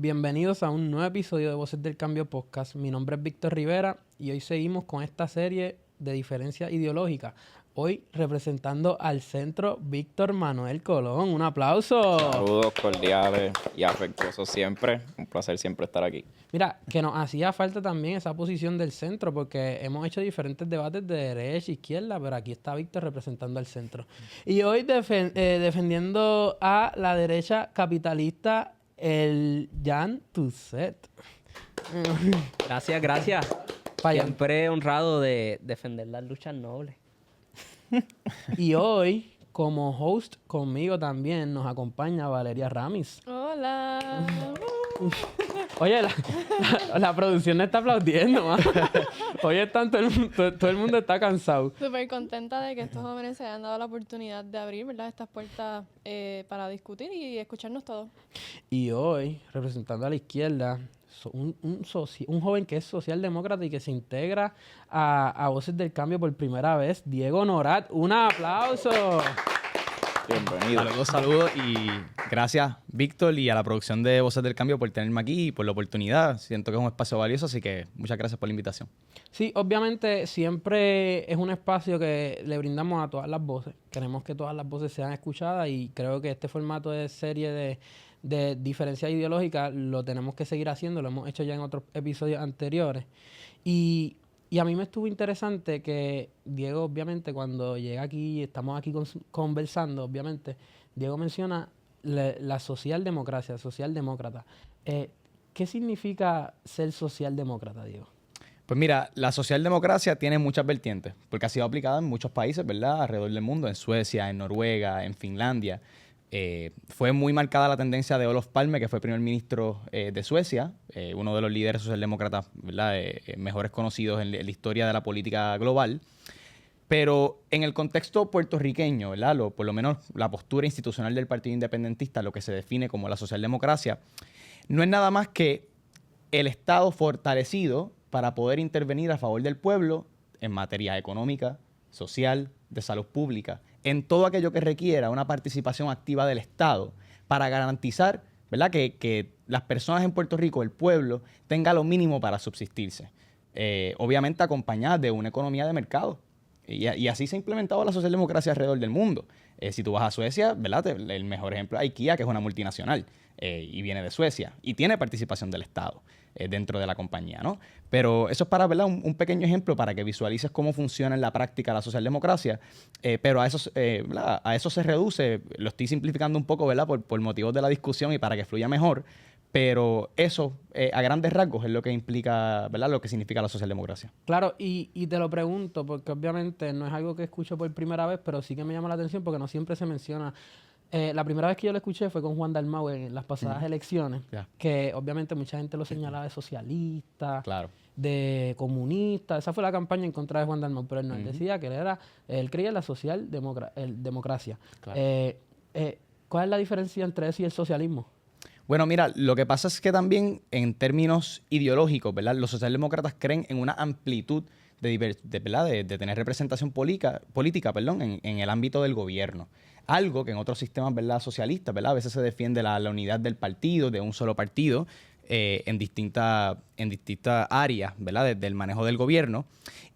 bienvenidos a un nuevo episodio de Voces del Cambio Podcast. Mi nombre es Víctor Rivera y hoy seguimos con esta serie de diferencias ideológicas. Hoy representando al centro Víctor Manuel Colón. ¡Un aplauso! Saludos cordiales y afectuosos siempre. Un placer siempre estar aquí. Mira, que nos hacía falta también esa posición del centro porque hemos hecho diferentes debates de derecha e izquierda, pero aquí está Víctor representando al centro. Y hoy defendiendo a la derecha capitalista, el Jan Tuset. Gracias. Vaya. Siempre honrado de defender las luchas nobles. Y hoy, como host conmigo también, nos acompaña Valeria Ramis. Hola. Oye, la producción no está aplaudiendo, man. Hoy están todo el mundo está cansado. Súper contenta de que estos jóvenes se hayan dado la oportunidad de abrir, ¿verdad?, estas puertas para discutir y escucharnos todos. Y hoy, representando a la izquierda, un joven que es socialdemócrata y que se integra a Voces del Cambio por primera vez, Diego Norat. ¡Un aplauso! Bienvenido. Saludos y gracias, Víctor, y a la producción de Voces del Cambio por tenerme aquí y por la oportunidad. Siento que es un espacio valioso, así que muchas gracias por la invitación. Sí, obviamente siempre es un espacio que le brindamos a todas las voces. Queremos que todas las voces sean escuchadas y creo que este formato de serie de diferencias ideológicas lo tenemos que seguir haciendo. Lo hemos hecho ya en otros episodios anteriores. Y a mí me estuvo interesante que Diego, obviamente, cuando llega aquí, estamos aquí conversando, obviamente, Diego menciona la socialdemocracia, socialdemócrata. ¿Qué significa ser socialdemócrata, Diego? Pues mira, la socialdemocracia tiene muchas vertientes, porque ha sido aplicada en muchos países, ¿verdad? Alrededor del mundo, en Suecia, en Noruega, en Finlandia. Fue muy marcada la tendencia de Olof Palme, que fue primer ministro de Suecia, uno de los líderes socialdemócratas, ¿verdad? Mejores conocidos en la historia de la política global. Pero en el contexto puertorriqueño, ¿verdad? Por lo menos la postura institucional del Partido Independentista, lo que se define como la socialdemocracia, no es nada más que el Estado fortalecido para poder intervenir a favor del pueblo en materia económica, social, de salud pública, en todo aquello que requiera una participación activa del Estado para garantizar, ¿verdad?, que las personas en Puerto Rico, el pueblo, tenga lo mínimo para subsistirse. Obviamente acompañada de una economía de mercado. Y así se ha implementado la socialdemocracia alrededor del mundo. Si tú vas a Suecia, ¿verdad?, el mejor ejemplo es IKEA, que es una multinacional y viene de Suecia y tiene participación del Estado dentro de la compañía, ¿no? Pero eso es para, ¿verdad?, un pequeño ejemplo para que visualices cómo funciona en la práctica la socialdemocracia. Pero a eso se reduce, lo estoy simplificando un poco, ¿verdad?, por motivos de la discusión y para que fluya mejor. Pero eso, a grandes rasgos, es lo que implica, ¿verdad?, lo que significa la socialdemocracia. Claro, y te lo pregunto porque obviamente no es algo que escucho por primera vez, pero sí que me llama la atención porque no siempre se menciona. La primera vez que yo lo escuché fue con Juan Dalmau en las pasadas elecciones, que obviamente mucha gente lo señalaba de socialista, de comunista. Esa fue la campaña en contra de Juan Dalmau, pero él no, él decía que él creía en la democracia. Claro. ¿Cuál es la diferencia entre eso y el socialismo? Bueno, mira, lo que pasa es que también en términos ideológicos, ¿verdad?, los socialdemócratas creen en una amplitud de tener representación política, en el ámbito del gobierno. Algo que en otros sistemas, ¿verdad?, socialistas, ¿verdad?, a veces se defiende la unidad del partido, de un solo partido, en distintas áreas, ¿verdad?, del manejo del gobierno.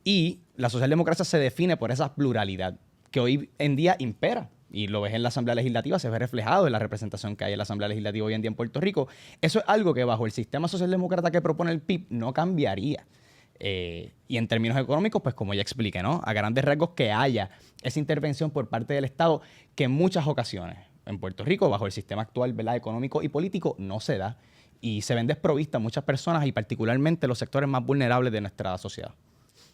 Y la socialdemocracia se define por esa pluralidad que hoy en día impera. Y lo ves en la Asamblea Legislativa, se ve reflejado en la representación que hay en la Asamblea Legislativa hoy en día en Puerto Rico. Eso es algo que bajo el sistema socialdemócrata que propone el PIB no cambiaría. Y en términos económicos, pues como ya expliqué, ¿no?, a grandes rasgos que haya esa intervención por parte del Estado que en muchas ocasiones en Puerto Rico, bajo el sistema actual, ¿verdad?, económico y político, no se da. Y se ven desprovistas muchas personas y particularmente los sectores más vulnerables de nuestra sociedad.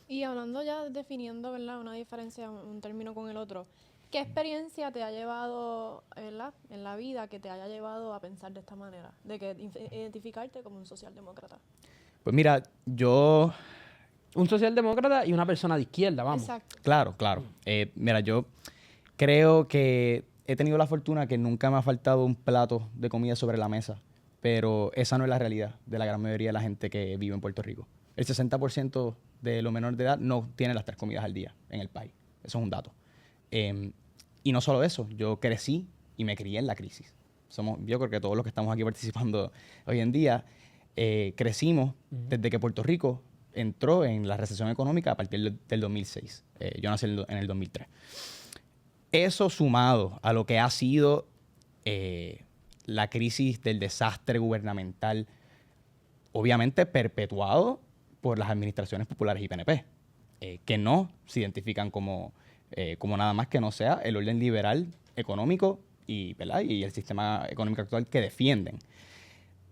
Y hablando ya, definiendo, ¿verdad?, una diferencia, un término con el otro, ¿qué experiencia te ha llevado, ¿verdad?, en la vida que te haya llevado a pensar de esta manera? De que identificarte como un socialdemócrata. Pues mira, yo... Un socialdemócrata y una persona de izquierda, vamos. Exacto. Claro. Mira, yo creo que he tenido la fortuna que nunca me ha faltado un plato de comida sobre la mesa, pero esa no es la realidad de la gran mayoría de la gente que vive en Puerto Rico. El 60% de los menores de edad no tiene las 3 comidas al día en el país. Eso es un dato. Y no solo eso, yo crecí y me crié en la crisis. yo creo que todos los que estamos aquí participando hoy en día, crecimos desde que Puerto Rico entró en la recesión económica a partir del 2006. Yo nací en el 2003. Eso sumado a lo que ha sido la crisis del desastre gubernamental, obviamente perpetuado por las administraciones populares y PNP, que no se identifican como nada más que no sea el orden liberal económico ¿verdad? Y el sistema económico actual que defienden.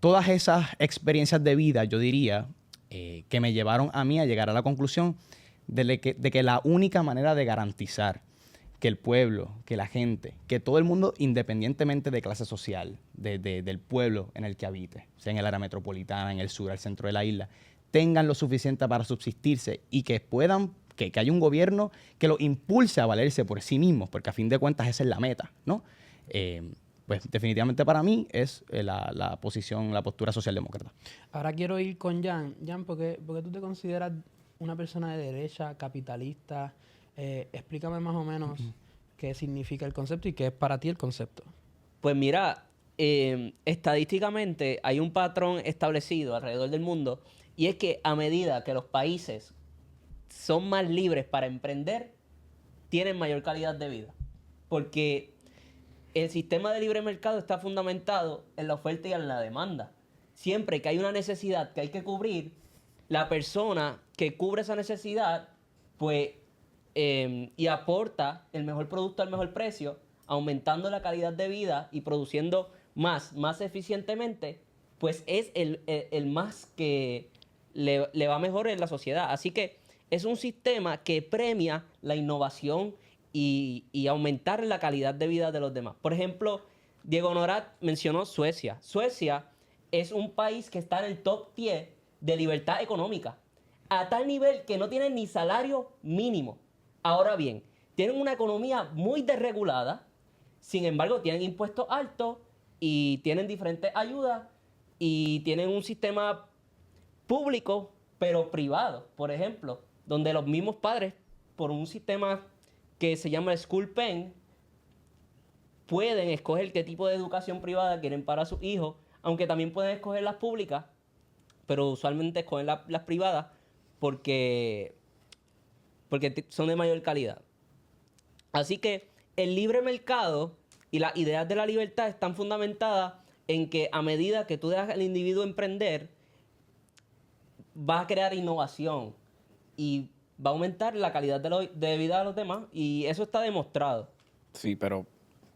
Todas esas experiencias de vida, yo diría, que me llevaron a mí a llegar a la conclusión de que la única manera de garantizar que el pueblo, que la gente, que todo el mundo, independientemente de clase social, del pueblo en el que habite, sea en el área metropolitana, en el sur, al centro de la isla, tengan lo suficiente para subsistirse y que puedan, que haya un gobierno que los impulse a valerse por sí mismos, porque a fin de cuentas esa es la meta, ¿no? Pues definitivamente para mí es la postura socialdemócrata. Ahora quiero ir con Jan. Jan, ¿por qué tú te consideras una persona de derecha, capitalista? Explícame más o menos qué significa el concepto y qué es para ti el concepto. Pues mira, estadísticamente hay un patrón establecido alrededor del mundo y es que a medida que los países son más libres para emprender, tienen mayor calidad de vida. Porque el sistema de libre mercado está fundamentado en la oferta y en la demanda. Siempre que hay una necesidad que hay que cubrir, la persona que cubre esa necesidad, pues, y aporta el mejor producto al mejor precio, aumentando la calidad de vida y produciendo más eficientemente, pues es el más que le va mejor en la sociedad. Así que es un sistema que premia la innovación y aumentar la calidad de vida de los demás. Por ejemplo, Diego Norat mencionó Suecia. Suecia es un país que está en el top 10 de libertad económica, a tal nivel que no tienen ni salario mínimo. Ahora bien, tienen una economía muy desregulada, sin embargo tienen impuestos altos y tienen diferentes ayudas y tienen un sistema público pero privado, por ejemplo, donde los mismos padres, por un sistema que se llama School Pen, pueden escoger qué tipo de educación privada quieren para sus hijos, aunque también pueden escoger las públicas, pero usualmente escogen las privadas porque son de mayor calidad. Así que el libre mercado y las ideas de la libertad están fundamentadas en que a medida que tú dejas al individuo emprender, va a crear innovación y va a aumentar la calidad de vida de los demás, y eso está demostrado. Sí, pero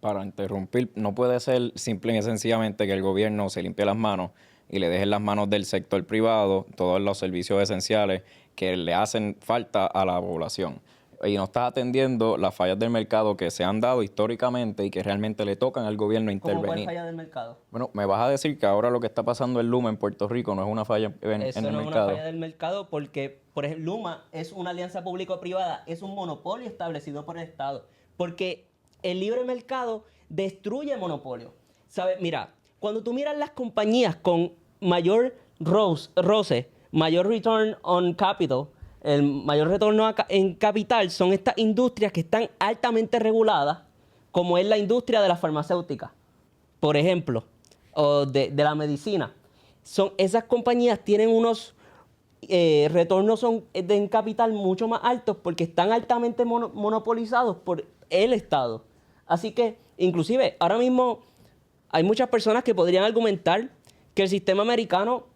para interrumpir, no puede ser simple y sencillamente que el gobierno se limpie las manos y le deje en las manos del sector privado todos los servicios esenciales que le hacen falta a la población. Y no está atendiendo las fallas del mercado que se han dado históricamente y que realmente le tocan al gobierno intervenir. ¿Cómo cuál falla del mercado? Bueno, me vas a decir que ahora lo que está pasando en Luma en Puerto Rico no es una falla en el mercado. Eso no es una falla del mercado porque, por ejemplo, Luma es una alianza público-privada, es un monopolio establecido por el Estado. Porque el libre mercado destruye monopolio. ¿Sabes? Mira, cuando tú miras las compañías con mayor roce, mayor return on capital, el mayor retorno en capital, son estas industrias que están altamente reguladas, como es la industria de la farmacéutica, por ejemplo, o de la medicina. Esas compañías tienen unos retornos en capital mucho más altos porque están altamente monopolizados por el Estado. Así que, inclusive, ahora mismo hay muchas personas que podrían argumentar que el sistema americano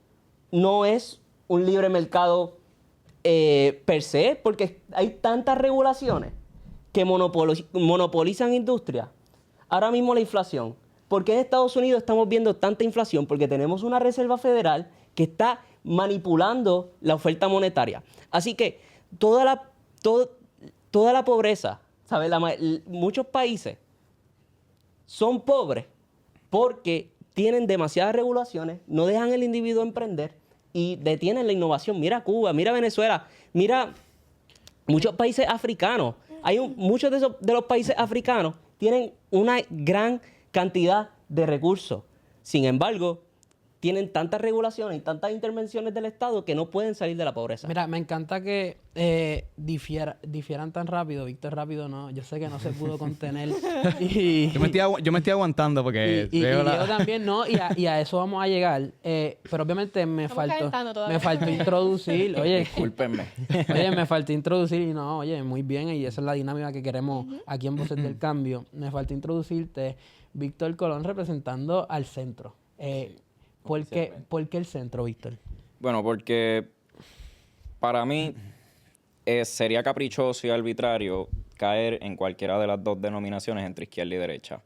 no es un libre mercado per se, porque hay tantas regulaciones que monopolizan industrias. Ahora mismo la inflación. ¿Por qué en Estados Unidos estamos viendo tanta inflación? Porque tenemos una Reserva Federal que está manipulando la oferta monetaria. Así que toda la pobreza, ¿sabes? Muchos países son pobres porque tienen demasiadas regulaciones, no dejan al individuo emprender y detienen la innovación. Mira Cuba, mira Venezuela, mira muchos países africanos. Muchos de los países africanos tienen una gran cantidad de recursos. Sin embargo, tienen tantas regulaciones y tantas intervenciones del Estado que no pueden salir de la pobreza. Mira, me encanta que difieran tan rápido. Víctor rápido no. Yo sé que no se pudo contener. Y, Yo me estoy aguantando porque y veo yo también no. Y a eso vamos a llegar. Pero obviamente Estamos calentando todavía. me faltó introducir. Oye, Discúlpenme. oye, me faltó introducir. Y no, oye, muy bien. Y esa es la dinámica que queremos aquí en Voces del Cambio. Me faltó introducirte Víctor Colón representando al centro. ¿Por qué el centro, Víctor? Bueno, porque para mí sería caprichoso y arbitrario caer en cualquiera de las dos denominaciones entre izquierda y derecha.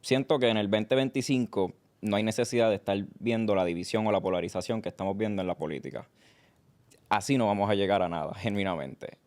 Siento que en el 2025 no hay necesidad de estar viendo la división o la polarización que estamos viendo en la política. Así no vamos a llegar a nada, genuinamente.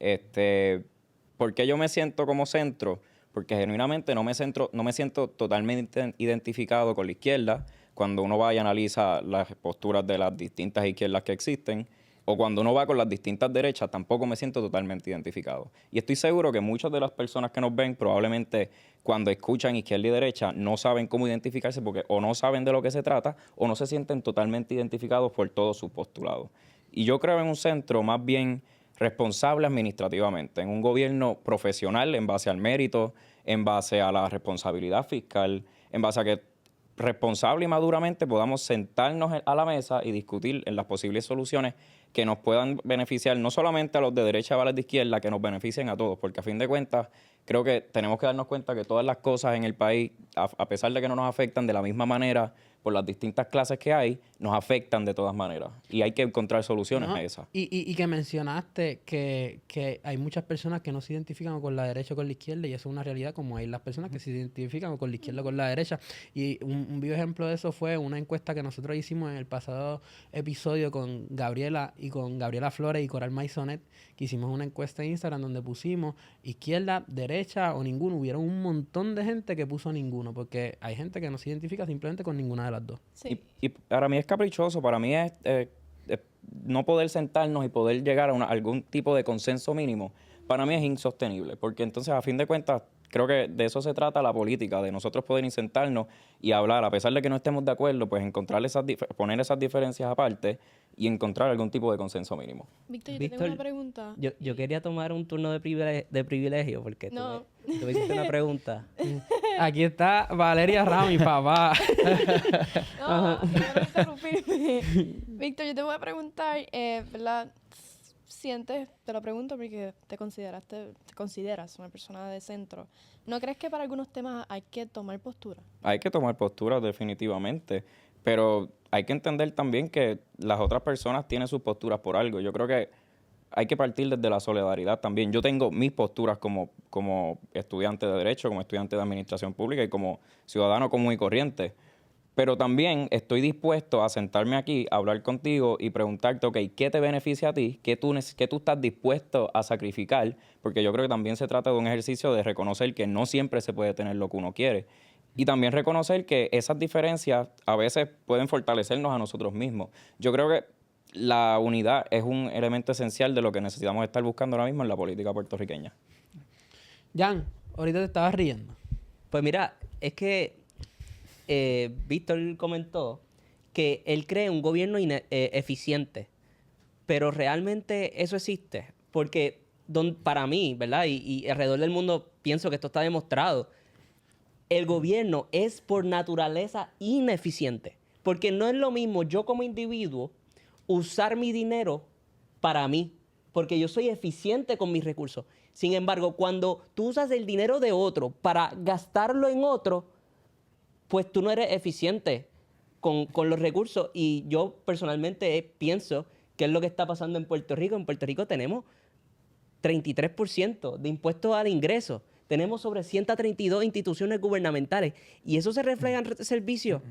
¿Por qué yo me siento como centro? Porque genuinamente no me siento totalmente identificado con la izquierda. Cuando uno va y analiza las posturas de las distintas izquierdas que existen, o cuando uno va con las distintas derechas, tampoco me siento totalmente identificado. Y estoy seguro que muchas de las personas que nos ven probablemente cuando escuchan izquierda y derecha no saben cómo identificarse porque o no saben de lo que se trata o no se sienten totalmente identificados por todos sus postulados. Y yo creo en un centro más bien responsable administrativamente, en un gobierno profesional en base al mérito, en base a la responsabilidad fiscal, en base a que responsable y maduramente podamos sentarnos a la mesa y discutir en las posibles soluciones que nos puedan beneficiar no solamente a los de derecha o a los de izquierda, que nos beneficien a todos, porque a fin de cuentas creo que tenemos que darnos cuenta que todas las cosas en el país, a pesar de que no nos afectan de la misma manera por las distintas clases que hay, nos afectan de todas maneras y hay que encontrar soluciones ¿No? a esas. Y que mencionaste que hay muchas personas que no se identifican con la derecha o con la izquierda y eso es una realidad, como hay las personas que se identifican con la izquierda o con la derecha. Y un vivo ejemplo de eso fue una encuesta que nosotros hicimos en el pasado episodio con Gabriela Flores y Coral Maisonet, que hicimos una encuesta en Instagram donde pusimos izquierda, derecha o ninguno. Hubieron un montón de gente que puso ninguno, porque hay gente que no se identifica simplemente con ninguna de las dos. Sí. Y para mí es caprichoso, para mí es no poder sentarnos y poder llegar a algún tipo de consenso mínimo, para mí es insostenible, porque entonces a fin de cuentas creo que de eso se trata la política, de nosotros poder sentarnos y hablar, a pesar de que no estemos de acuerdo, pues encontrar poner esas diferencias aparte y encontrar algún tipo de consenso mínimo. Víctor, yo te tengo una pregunta. Yo quería tomar un turno de privilegio porque No. tú me hiciste una pregunta. Aquí está Valeria Rami, papá. No, no interrumpirme. Víctor, yo te voy a preguntar, ¿verdad? Te lo pregunto porque te consideras una persona de centro. ¿No crees que para algunos temas hay que tomar postura? Hay que tomar posturas definitivamente, pero hay que entender también que las otras personas tienen sus posturas por algo. Yo creo que hay que partir desde la solidaridad también. Yo tengo mis posturas como estudiante de Derecho, como estudiante de Administración Pública y como ciudadano común y corriente. Pero también estoy dispuesto a sentarme aquí, a hablar contigo y preguntarte, ok, ¿qué te beneficia a ti? ¿Qué tú estás dispuesto a sacrificar? Porque yo creo que también se trata de un ejercicio de reconocer que no siempre se puede tener lo que uno quiere. Y también reconocer que esas diferencias a veces pueden fortalecernos a nosotros mismos. Yo creo que la unidad es un elemento esencial de lo que necesitamos estar buscando ahora mismo en la política puertorriqueña. Jan, ahorita te estabas riendo. Pues mira, es que Víctor comentó que él cree un gobierno eficiente, pero realmente eso existe, porque para mí, ¿verdad? Y alrededor del mundo pienso que esto está demostrado. El gobierno es por naturaleza ineficiente, porque no es lo mismo yo como individuo usar mi dinero para mí, porque yo soy eficiente con mis recursos. Sin embargo, cuando tú usas el dinero de otro para gastarlo en otro, pues tú no eres eficiente con los recursos. Y yo personalmente pienso que es lo que está pasando en Puerto Rico. En Puerto Rico tenemos 33% de impuestos al ingreso. Tenemos sobre 132 instituciones gubernamentales y eso se refleja en servicios.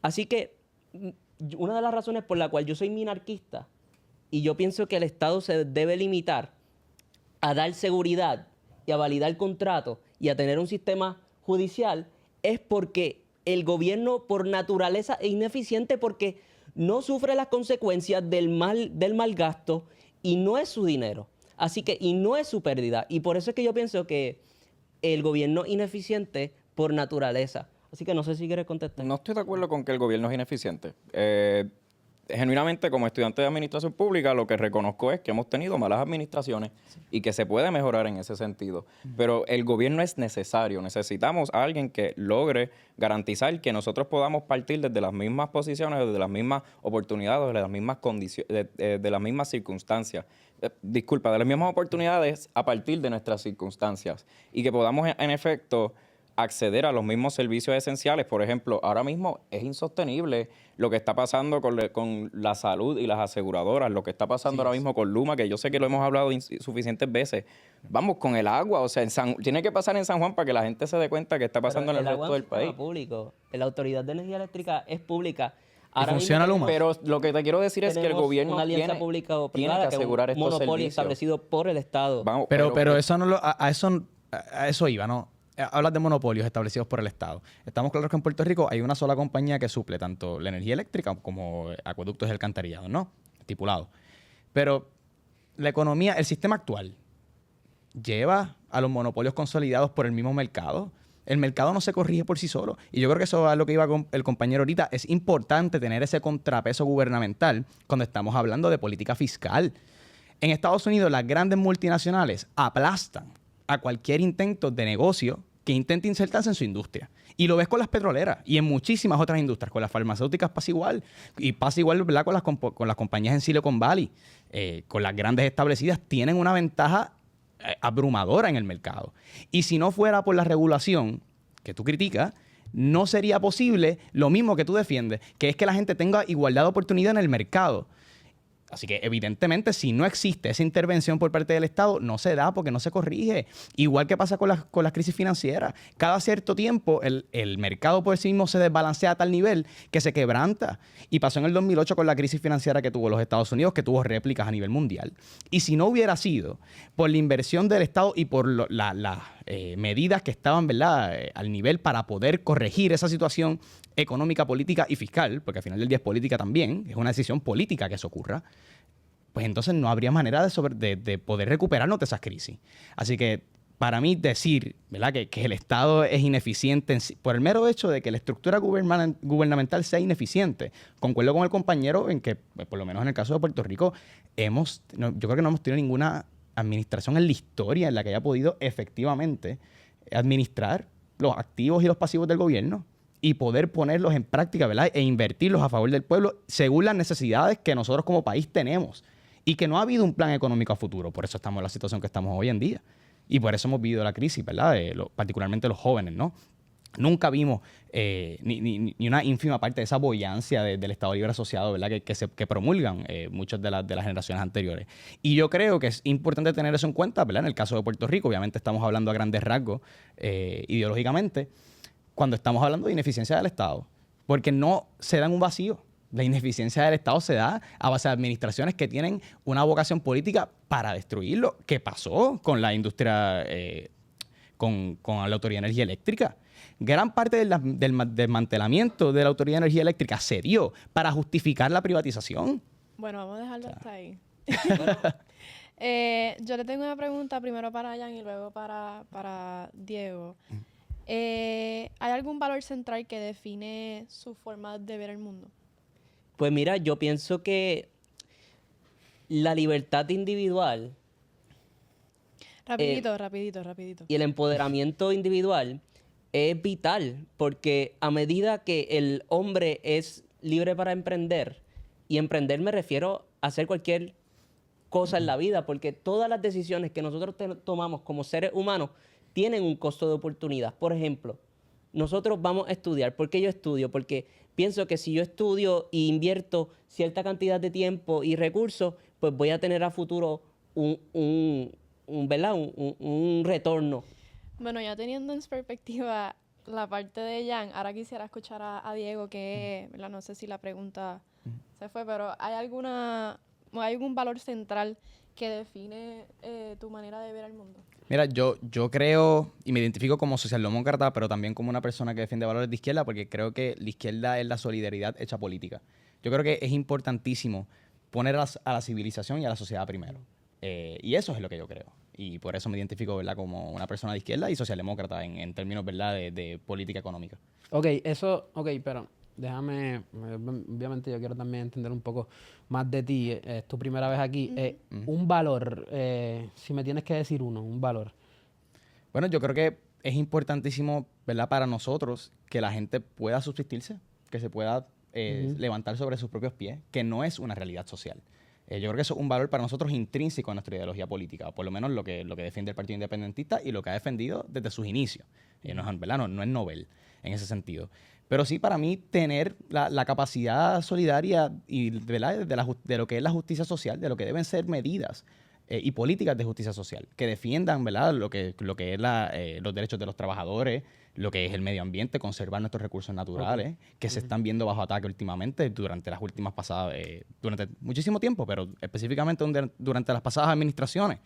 Así que una de las razones por la cual yo soy minarquista y yo pienso que el Estado se debe limitar a dar seguridad y a validar contratos y a tener un sistema judicial es porque el gobierno por naturaleza es ineficiente porque no sufre las consecuencias del mal gasto y no es su dinero. Así que, y no es su pérdida. Y por eso es que yo pienso que el gobierno ineficiente por naturaleza. Así que no sé si quieres contestar. No estoy de acuerdo con que el gobierno es ineficiente. Genuinamente, como estudiante de administración pública, lo que reconozco es que hemos tenido malas administraciones y que se puede mejorar en ese sentido. Pero el gobierno es necesario. Necesitamos a alguien que logre garantizar que nosotros podamos partir desde las mismas posiciones, desde las mismas oportunidades, desde las mismas condiciones, de las mismas circunstancias. De las mismas oportunidades a partir de nuestras circunstancias. Y que podamos, en efecto, acceder a los mismos servicios esenciales. Por ejemplo, ahora mismo es insostenible lo que está pasando con la salud y las aseguradoras, lo que está pasando ahora mismo con Luma, que yo sé que lo hemos hablado suficientes veces. Vamos, con el agua, o sea, tiene que pasar en San Juan para que la gente se dé cuenta que está pasando en el resto del país. Público. La Autoridad de Energía Eléctrica es pública. Ahora funciona Luma. Pero lo que te quiero decir es que el gobierno una alianza tiene, pública o tiene privada, que asegurar es un estos monopolio servicios. establecido por el Estado. Vamos, Pero eso no a eso iba, ¿no? Hablas de monopolios establecidos por el Estado. Estamos claros que en Puerto Rico hay una sola compañía que suple tanto la energía eléctrica como acueductos y alcantarillados, ¿no? Estipulado. Pero la economía, el sistema actual, lleva a los monopolios consolidados por el mismo mercado. El mercado no se corrige por sí solo. Y yo creo que eso es lo que iba con el compañero ahorita. Es importante tener ese contrapeso gubernamental cuando estamos hablando de política fiscal. En Estados Unidos, las grandes multinacionales aplastan a cualquier intento de negocio que intente insertarse en su industria. Y lo ves con las petroleras y en muchísimas otras industrias. Con las farmacéuticas pasa igual. Y pasa igual, ¿verdad?, con las compañías en Silicon Valley. Con las grandes establecidas tienen una ventaja abrumadora en el mercado. Y si no fuera por la regulación que tú criticas, no sería posible lo mismo que tú defiendes, que es que la gente tenga igualdad de oportunidad en el mercado. Así que, evidentemente, si no existe esa intervención por parte del Estado, no se da porque no se corrige. Igual que pasa con las crisis financieras. Cada cierto tiempo, el mercado por sí mismo se desbalancea a tal nivel que se quebranta. Y pasó en el 2008 con la crisis financiera que tuvo los Estados Unidos, que tuvo réplicas a nivel mundial. Y si no hubiera sido por la inversión del Estado y por las medidas que estaban, ¿verdad?, al nivel para poder corregir esa situación económica, política y fiscal, porque al final del día es política también, es una decisión política que eso ocurra, pues entonces no habría manera de poder recuperarnos de esas crisis. Así que para mí decir, ¿verdad?, que el Estado es ineficiente por el mero hecho de que la estructura gubernamental sea ineficiente, concuerdo con el compañero en que, por lo menos en el caso de Puerto Rico, yo creo que no hemos tenido ninguna administración en la historia en la que haya podido efectivamente administrar los activos y los pasivos del gobierno y poder ponerlos en práctica, ¿verdad?, e invertirlos a favor del pueblo según las necesidades que nosotros como país tenemos. Y que no ha habido un plan económico a futuro. Por eso estamos en la situación que estamos hoy en día. Y por eso hemos vivido la crisis, ¿verdad? Particularmente los jóvenes, ¿no? Nunca vimos ni una ínfima parte de esa boyancia del Estado Libre Asociado, ¿verdad?, que promulgan muchas de las generaciones anteriores. Y yo creo que es importante tener eso en cuenta, ¿verdad? En el caso de Puerto Rico, obviamente estamos hablando a grandes rasgos ideológicamente, cuando estamos hablando de ineficiencia del Estado, porque no se da en un vacío. La ineficiencia del Estado se da a base de administraciones que tienen una vocación política para destruirlo. ¿Qué pasó con la industria, con la Autoridad de Energía Eléctrica? Gran parte del desmantelamiento de la Autoridad de Energía Eléctrica se dio para justificar la privatización. Bueno, vamos a dejarlo hasta ahí. Yo le tengo una pregunta primero para Jan y luego para Diego. ¿Hay algún valor central que define su forma de ver el mundo? Pues mira, yo pienso que la libertad individual rapidito. y el empoderamiento individual es vital, porque a medida que el hombre es libre para emprender, y emprender me refiero a hacer cualquier cosa en la vida, porque todas las decisiones que nosotros tomamos como seres humanos tienen un costo de oportunidad. Por ejemplo, nosotros vamos a estudiar. ¿Por qué yo estudio? Porque pienso que si yo estudio e invierto cierta cantidad de tiempo y recursos, pues voy a tener a futuro un retorno. Bueno, ya teniendo en perspectiva la parte de Jan, ahora quisiera escuchar a Diego, que, ¿verdad?, no sé si la pregunta se fue, pero ¿hay algún valor central que define tu manera de ver el mundo? Mira, yo creo y me identifico como socialdemócrata, pero también como una persona que defiende valores de izquierda, porque creo que la izquierda es la solidaridad hecha política. Yo creo que es importantísimo poner a la civilización y a la sociedad primero. Y eso es lo que yo creo. y por eso me identifico, ¿verdad?, como una persona de izquierda y socialdemócrata en términos, ¿verdad?, de política económica. Pero déjame, obviamente yo quiero también entender un poco más de ti, es tu primera vez aquí. Un valor, si me tienes que decir un valor. Bueno, yo creo que es importantísimo, ¿verdad?, para nosotros que la gente pueda subsistirse, que se pueda levantar sobre sus propios pies, que no es una realidad social. Yo creo que eso es un valor para nosotros intrínseco a nuestra ideología política, o por lo menos lo que defiende el Partido Independentista y lo que ha defendido desde sus inicios. ¿Verdad? No es novel en ese sentido. Pero sí, para mí, tener la capacidad solidaria y, ¿verdad?, de lo que es la justicia social, de lo que deben ser medidas y políticas de justicia social, que defiendan, ¿verdad?, lo que es los derechos de los trabajadores, lo que es el medio ambiente, conservar nuestros recursos naturales, que se están viendo bajo ataque últimamente durante las últimas pasadas, durante muchísimo tiempo, pero específicamente durante las pasadas administraciones.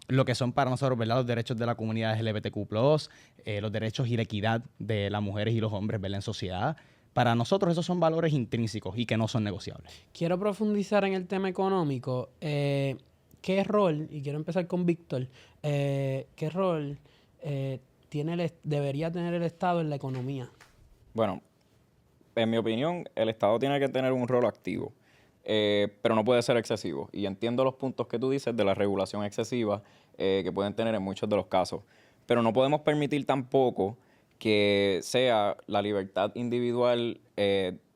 Lo que son para nosotros, ¿verdad?, los derechos de la comunidad LGBTQ+, los derechos y la equidad de las mujeres y los hombres, ¿verdad?, en sociedad. Para nosotros esos son valores intrínsecos y que no son negociables. Quiero profundizar en el tema económico. ¿Qué rol, y quiero empezar con Víctor, qué rol debería tener el Estado en la economía? Bueno, en mi opinión, el Estado tiene que tener un rol activo, pero no puede ser excesivo. Y entiendo los puntos que tú dices de la regulación excesiva que pueden tener en muchos de los casos. Pero no podemos permitir tampoco que sea la libertad individual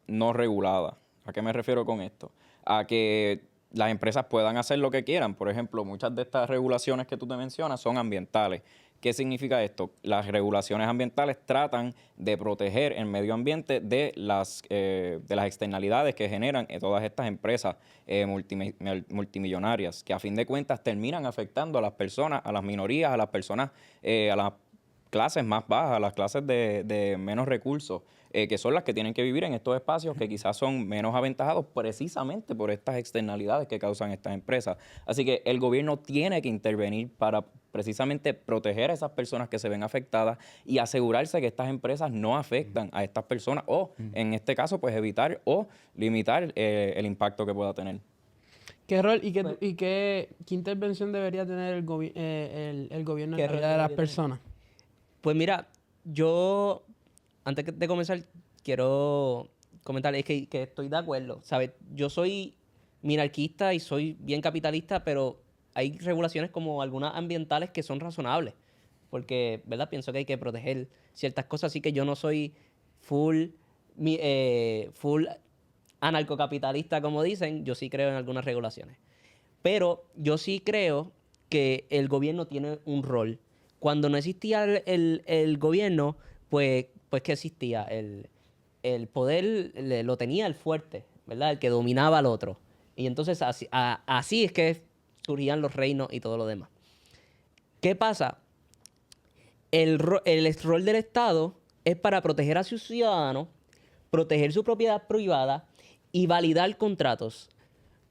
no regulada. ¿A qué me refiero con esto? A que las empresas puedan hacer lo que quieran. Por ejemplo, muchas de estas regulaciones que tú te mencionas son ambientales. ¿Qué significa esto? Las regulaciones ambientales tratan de proteger el medio ambiente de las externalidades que generan todas estas empresas multimillonarias, que a fin de cuentas terminan afectando a las personas, a las minorías, a las personas, a las clases más bajas, a las clases de menos recursos, que son las que tienen que vivir en estos espacios que quizás son menos aventajados precisamente por estas externalidades que causan estas empresas. Así que el gobierno tiene que intervenir para precisamente proteger a esas personas que se ven afectadas y asegurarse que estas empresas no afectan a estas personas o, en este caso, pues evitar o limitar el impacto que pueda tener. ¿Qué rol y qué intervención debería tener el gobierno en la vida de las personas? Pues mira, yo, antes de comenzar, quiero comentar, es que estoy de acuerdo, ¿sabes? Yo soy minarquista y soy bien capitalista, pero hay regulaciones como algunas ambientales que son razonables, porque, ¿verdad?, pienso que hay que proteger ciertas cosas, así que yo no soy full anarcocapitalista, como dicen, yo sí creo en algunas regulaciones. Pero yo sí creo que el gobierno tiene un rol. Cuando no existía el gobierno, pues ¿qué existía? El poder lo tenía el fuerte, ¿verdad? El que dominaba al otro. Y entonces así es que surgían los reinos y todo lo demás. ¿Qué pasa? El rol del Estado es para proteger a sus ciudadanos, proteger su propiedad privada y validar contratos.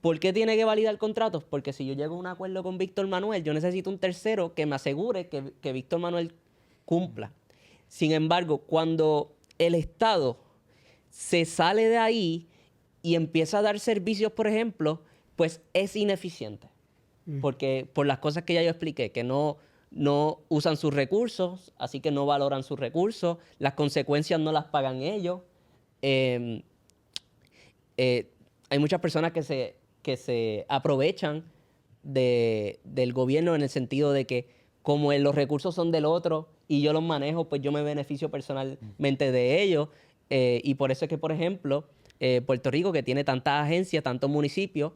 ¿Por qué tiene que validar contratos? Porque si yo llego a un acuerdo con Víctor Manuel, yo necesito un tercero que me asegure que Víctor Manuel cumpla. Sin embargo, cuando el Estado se sale de ahí y empieza a dar servicios, por ejemplo, pues es ineficiente. Porque por las cosas que ya yo expliqué, que no usan sus recursos, así que no valoran sus recursos, las consecuencias no las pagan ellos. Hay muchas personas que se aprovechan del gobierno en el sentido de que como los recursos son del otro y yo los manejo, pues yo me beneficio personalmente de ellos. Y por eso es que, por ejemplo, Puerto Rico, que tiene tantas agencias, tantos municipios,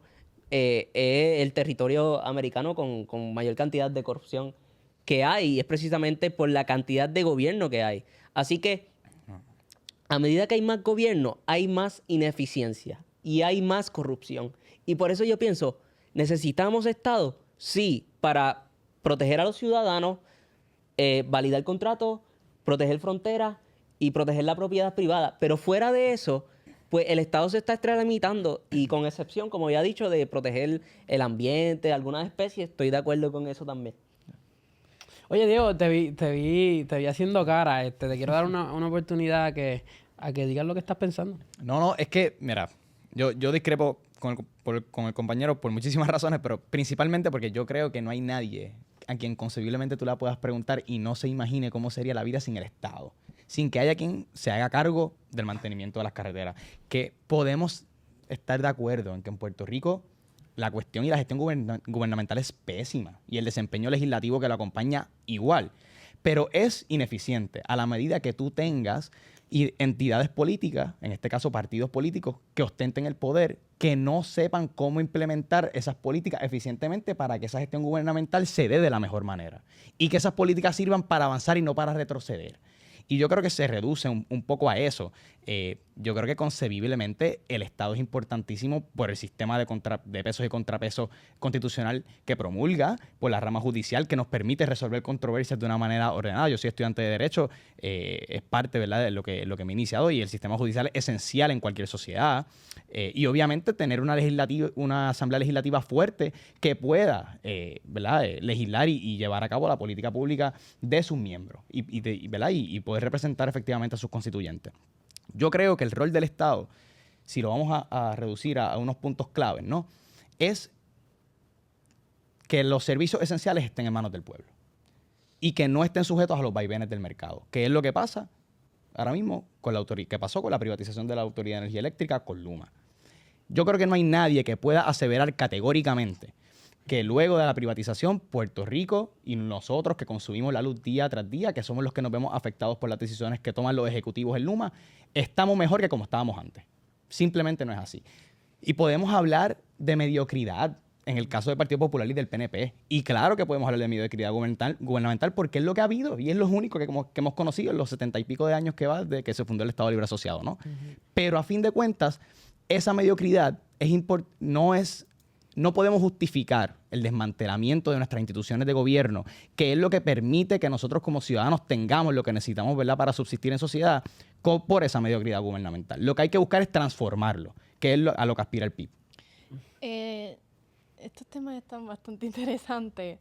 es el territorio americano con mayor cantidad de corrupción que hay, y es precisamente por la cantidad de gobierno que hay. Así que, a medida que hay más gobierno, hay más ineficiencia y hay más corrupción. Y por eso yo pienso, ¿necesitamos Estado? Sí, para proteger a los ciudadanos, validar contratos, proteger fronteras y proteger la propiedad privada. Pero fuera de eso, pues el Estado se está extralimitando y con excepción, como ya he dicho, de proteger el ambiente, algunas especies, estoy de acuerdo con eso también. Oye, Diego, te vi haciendo cara. Te quiero dar una oportunidad a que digas lo que estás pensando. No, es que, mira, yo discrepo con el compañero por muchísimas razones, pero principalmente porque yo creo que no hay nadie a quien concebiblemente tú la puedas preguntar y no se imagine cómo sería la vida sin el Estado, sin que haya quien se haga cargo del mantenimiento de las carreteras. Que podemos estar de acuerdo en que en Puerto Rico la cuestión y la gestión gubernamental es pésima y el desempeño legislativo que lo acompaña igual, pero es ineficiente a la medida que tú tengas entidades políticas, en este caso partidos políticos, que ostenten el poder, que no sepan cómo implementar esas políticas eficientemente para que esa gestión gubernamental se dé de la mejor manera y que esas políticas sirvan para avanzar y no para retroceder. Y yo creo que se reduce un poco a eso. Yo creo que concebiblemente el Estado es importantísimo por el sistema de pesos y contrapesos constitucional que promulga, por la rama judicial que nos permite resolver controversias de una manera ordenada. Yo soy estudiante de Derecho, es parte, ¿verdad?, de lo que me he iniciado, y el sistema judicial es esencial en cualquier sociedad. Y obviamente tener una asamblea legislativa fuerte que pueda ¿verdad?, legislar y llevar a cabo la política pública de sus miembros ¿verdad?, y poder representar efectivamente a sus constituyentes. Yo creo que el rol del Estado, si lo vamos a reducir a unos puntos claves, ¿no?, es que los servicios esenciales estén en manos del pueblo y que no estén sujetos a los vaivenes del mercado, que es lo que pasa ahora mismo con la autoridad, que pasó con la privatización de la Autoridad de Energía Eléctrica con Luma. Yo creo que no hay nadie que pueda aseverar categóricamente que luego de la privatización, Puerto Rico y nosotros que consumimos la luz día tras día, que somos los que nos vemos afectados por las decisiones que toman los ejecutivos en Luma, estamos mejor que como estábamos antes. Simplemente no es así. Y podemos hablar de mediocridad en el caso del Partido Popular y del PNP. Y claro que podemos hablar de mediocridad gubernamental porque es lo que ha habido y es lo único que hemos conocido en los 70 y pico de años que va de que se fundó el Estado Libre Asociado, ¿no? Pero a fin de cuentas, esa mediocridad no podemos justificar el desmantelamiento de nuestras instituciones de gobierno, que es lo que permite que nosotros como ciudadanos tengamos lo que necesitamos, ¿verdad?, para subsistir en sociedad, por esa mediocridad gubernamental. Lo que hay que buscar es transformarlo, que es a lo que aspira el PIB. Estos temas están bastante interesantes,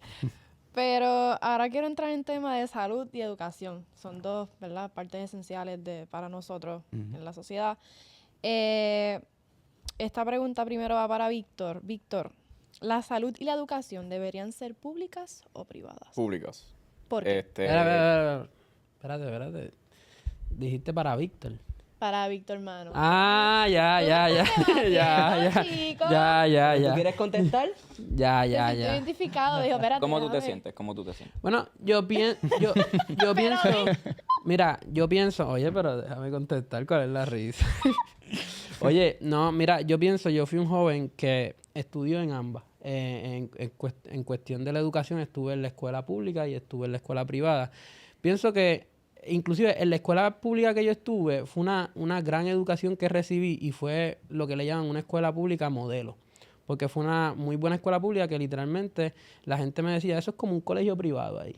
pero ahora quiero entrar en tema de salud y educación. Son dos, ¿verdad?, partes esenciales para nosotros en la sociedad. Esta pregunta primero va para Víctor. Víctor, ¿la salud y la educación deberían ser públicas o privadas? Públicas. ¿Por qué? Espérate. Dijiste para Víctor. Para Víctor, hermano. Ah, ya. Chico. Ya. ¿Tú quieres contestar? Ya. Identificado, dijo, espérate. ¿Cómo tú te déjame. sientes? ¿Cómo tú te sientes? Bueno, yo pienso... Mira, yo pienso... Oye, pero déjame contestar cuál es la risa. Oye, no, mira, yo fui un joven que estudió en ambas. En cuestión de la educación estuve en la escuela pública y estuve en la escuela privada. Pienso que, inclusive en la escuela pública que yo estuve, fue una gran educación que recibí y fue lo que le llaman una escuela pública modelo. Porque fue una muy buena escuela pública que literalmente la gente me decía, eso es como un colegio privado ahí.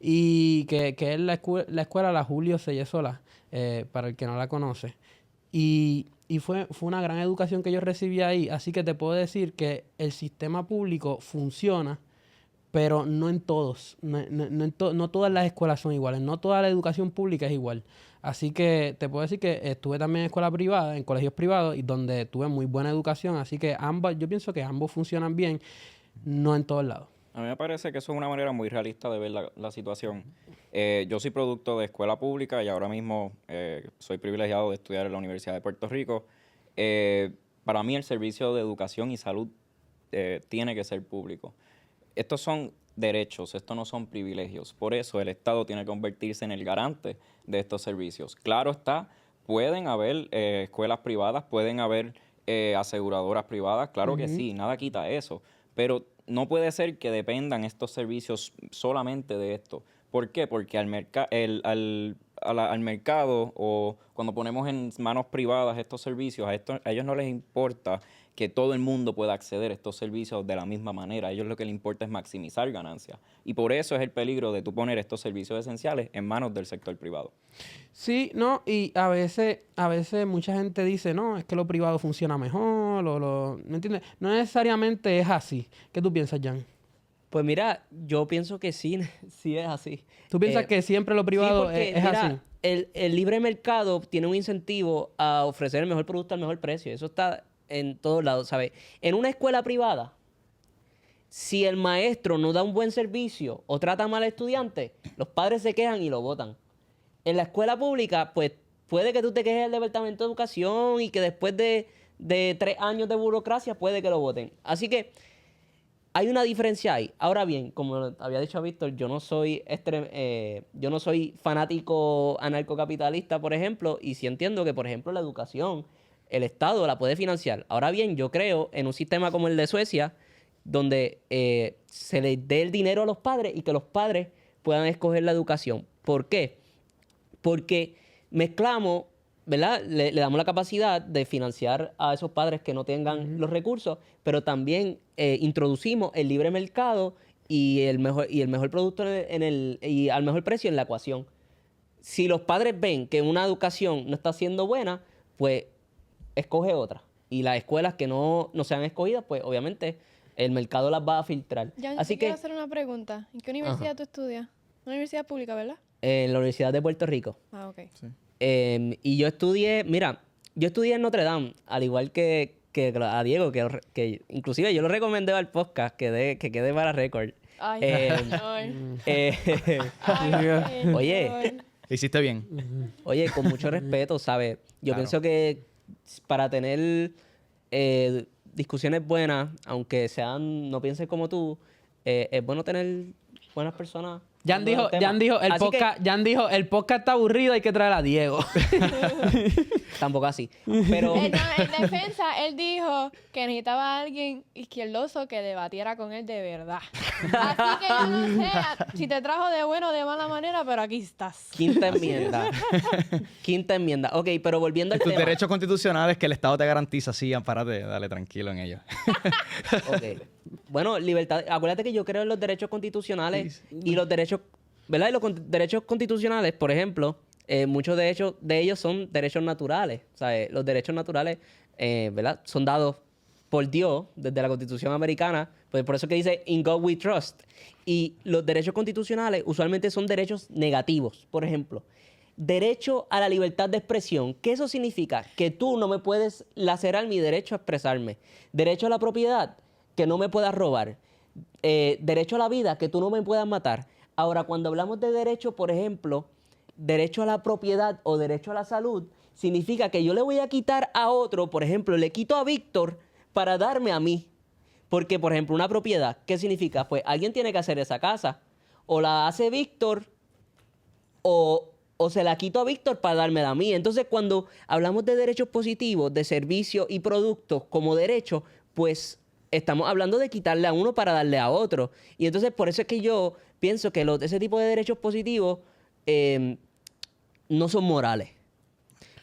Y que es la escuela La Julio Sellesola, para el que no la conoce. Y fue una gran educación que yo recibí ahí. Así que te puedo decir que el sistema público funciona, pero no en todos. No todas las escuelas son iguales. No toda la educación pública es igual. Así que te puedo decir que estuve también en escuela privada, en colegios privados, y donde tuve muy buena educación. Así que yo pienso que ambos funcionan bien, no en todos lados. A mí me parece que eso es una manera muy realista de ver la situación. Yo soy producto de escuela pública y ahora mismo soy privilegiado de estudiar en la Universidad de Puerto Rico. Para mí el servicio de educación y salud tiene que ser público. Estos son derechos, estos no son privilegios. Por eso el Estado tiene que convertirse en el garante de estos servicios. Claro está, pueden haber escuelas privadas, pueden haber aseguradoras privadas, claro que sí, nada quita eso. Pero no puede ser que dependan estos servicios solamente de esto. ¿Por qué? Porque al mercado o cuando ponemos en manos privadas estos servicios, a ellos no les importa que todo el mundo pueda acceder a estos servicios de la misma manera. A ellos lo que les importa es maximizar ganancias. Y por eso es el peligro de tú poner estos servicios esenciales en manos del sector privado. Sí, no, y a veces mucha gente dice, no, es que lo privado funciona mejor, ¿me entiendes? No necesariamente es así. ¿Qué tú piensas, Jan? Pues mira, yo pienso que sí, sí es así. ¿Tú piensas que siempre lo privado sí, porque, es mira, así? El libre mercado tiene un incentivo a ofrecer el mejor producto al mejor precio. Eso está en todos lados, ¿sabes? En una escuela privada, si el maestro no da un buen servicio o trata mal al estudiante, los padres se quejan y lo botan. En la escuela pública, pues puede que tú te quejes del Departamento de Educación y que después de 3 años de burocracia puede que lo voten. Así que hay una diferencia ahí. Ahora bien, como había dicho Víctor, yo no soy fanático anarcocapitalista, por ejemplo, y sí entiendo que, por ejemplo, la educación, el Estado la puede financiar. Ahora bien, yo creo en un sistema como el de Suecia, donde se les dé el dinero a los padres y que los padres puedan escoger la educación. ¿Por qué? Porque mezclamos, ¿verdad? Le damos la capacidad de financiar a esos padres que no tengan los recursos, pero también introducimos el libre mercado y el mejor producto y al mejor precio en la ecuación. Si los padres ven que una educación no está siendo buena, pues escoge otra. Y las escuelas que no sean escogidas, pues obviamente el mercado las va a filtrar. Así quiero que hacer una pregunta. ¿En qué universidad tú estudias? Una universidad pública, ¿verdad? en la Universidad de Puerto Rico. Ah, ok. Y yo estudié en Notre Dame, al igual que a Diego, que inclusive yo lo recomendé al podcast, que quede para récord. Ay, señor. Ay, Oye. señor. Hiciste bien. Oye, con mucho respeto, ¿sabes? Yo Claro. pienso que para tener discusiones buenas, aunque no piensen como tú, es bueno tener buenas personas. Jan dijo, Jan dijo, el podcast está aburrido, hay que traer a Diego. Tampoco así. Pero En defensa, él dijo que necesitaba a alguien izquierdoso que debatiera con él de verdad. Así que yo no sé si te trajo de buena o de mala manera, pero aquí estás. quinta enmienda. Ok, pero volviendo al Tus tema. derechos constitucionales que el Estado te garantiza, sí, ampárate, dale tranquilo en ellos. Ok. Bueno, libertad. Acuérdate que yo creo en los derechos constitucionales y los derechos, ¿verdad? Y los derechos constitucionales, por ejemplo, muchos de ellos son derechos naturales. O sea, los derechos naturales, ¿verdad? Son dados por Dios desde la Constitución americana. Pues por eso que dice In God We Trust. Y los derechos constitucionales usualmente son derechos negativos. Por ejemplo, derecho a la libertad de expresión. ¿Qué eso significa? Que tú no me puedes lacerar mi derecho a expresarme. Derecho a la propiedad, que no me puedas robar. Derecho a la vida, que tú no me puedas matar. Ahora, cuando hablamos de derecho, por ejemplo, derecho a la propiedad o derecho a la salud, significa que yo le voy a quitar a otro, por ejemplo, le quito a Víctor para darme a mí. Porque, por ejemplo, una propiedad, ¿qué significa? Pues alguien tiene que hacer esa casa. O la hace Víctor o se la quito a Víctor para dármela a mí. Entonces, cuando hablamos de derechos positivos, de servicios y productos como derechos, pues estamos hablando de quitarle a uno para darle a otro. Y entonces, por eso es que yo pienso que ese tipo de derechos positivos no son morales.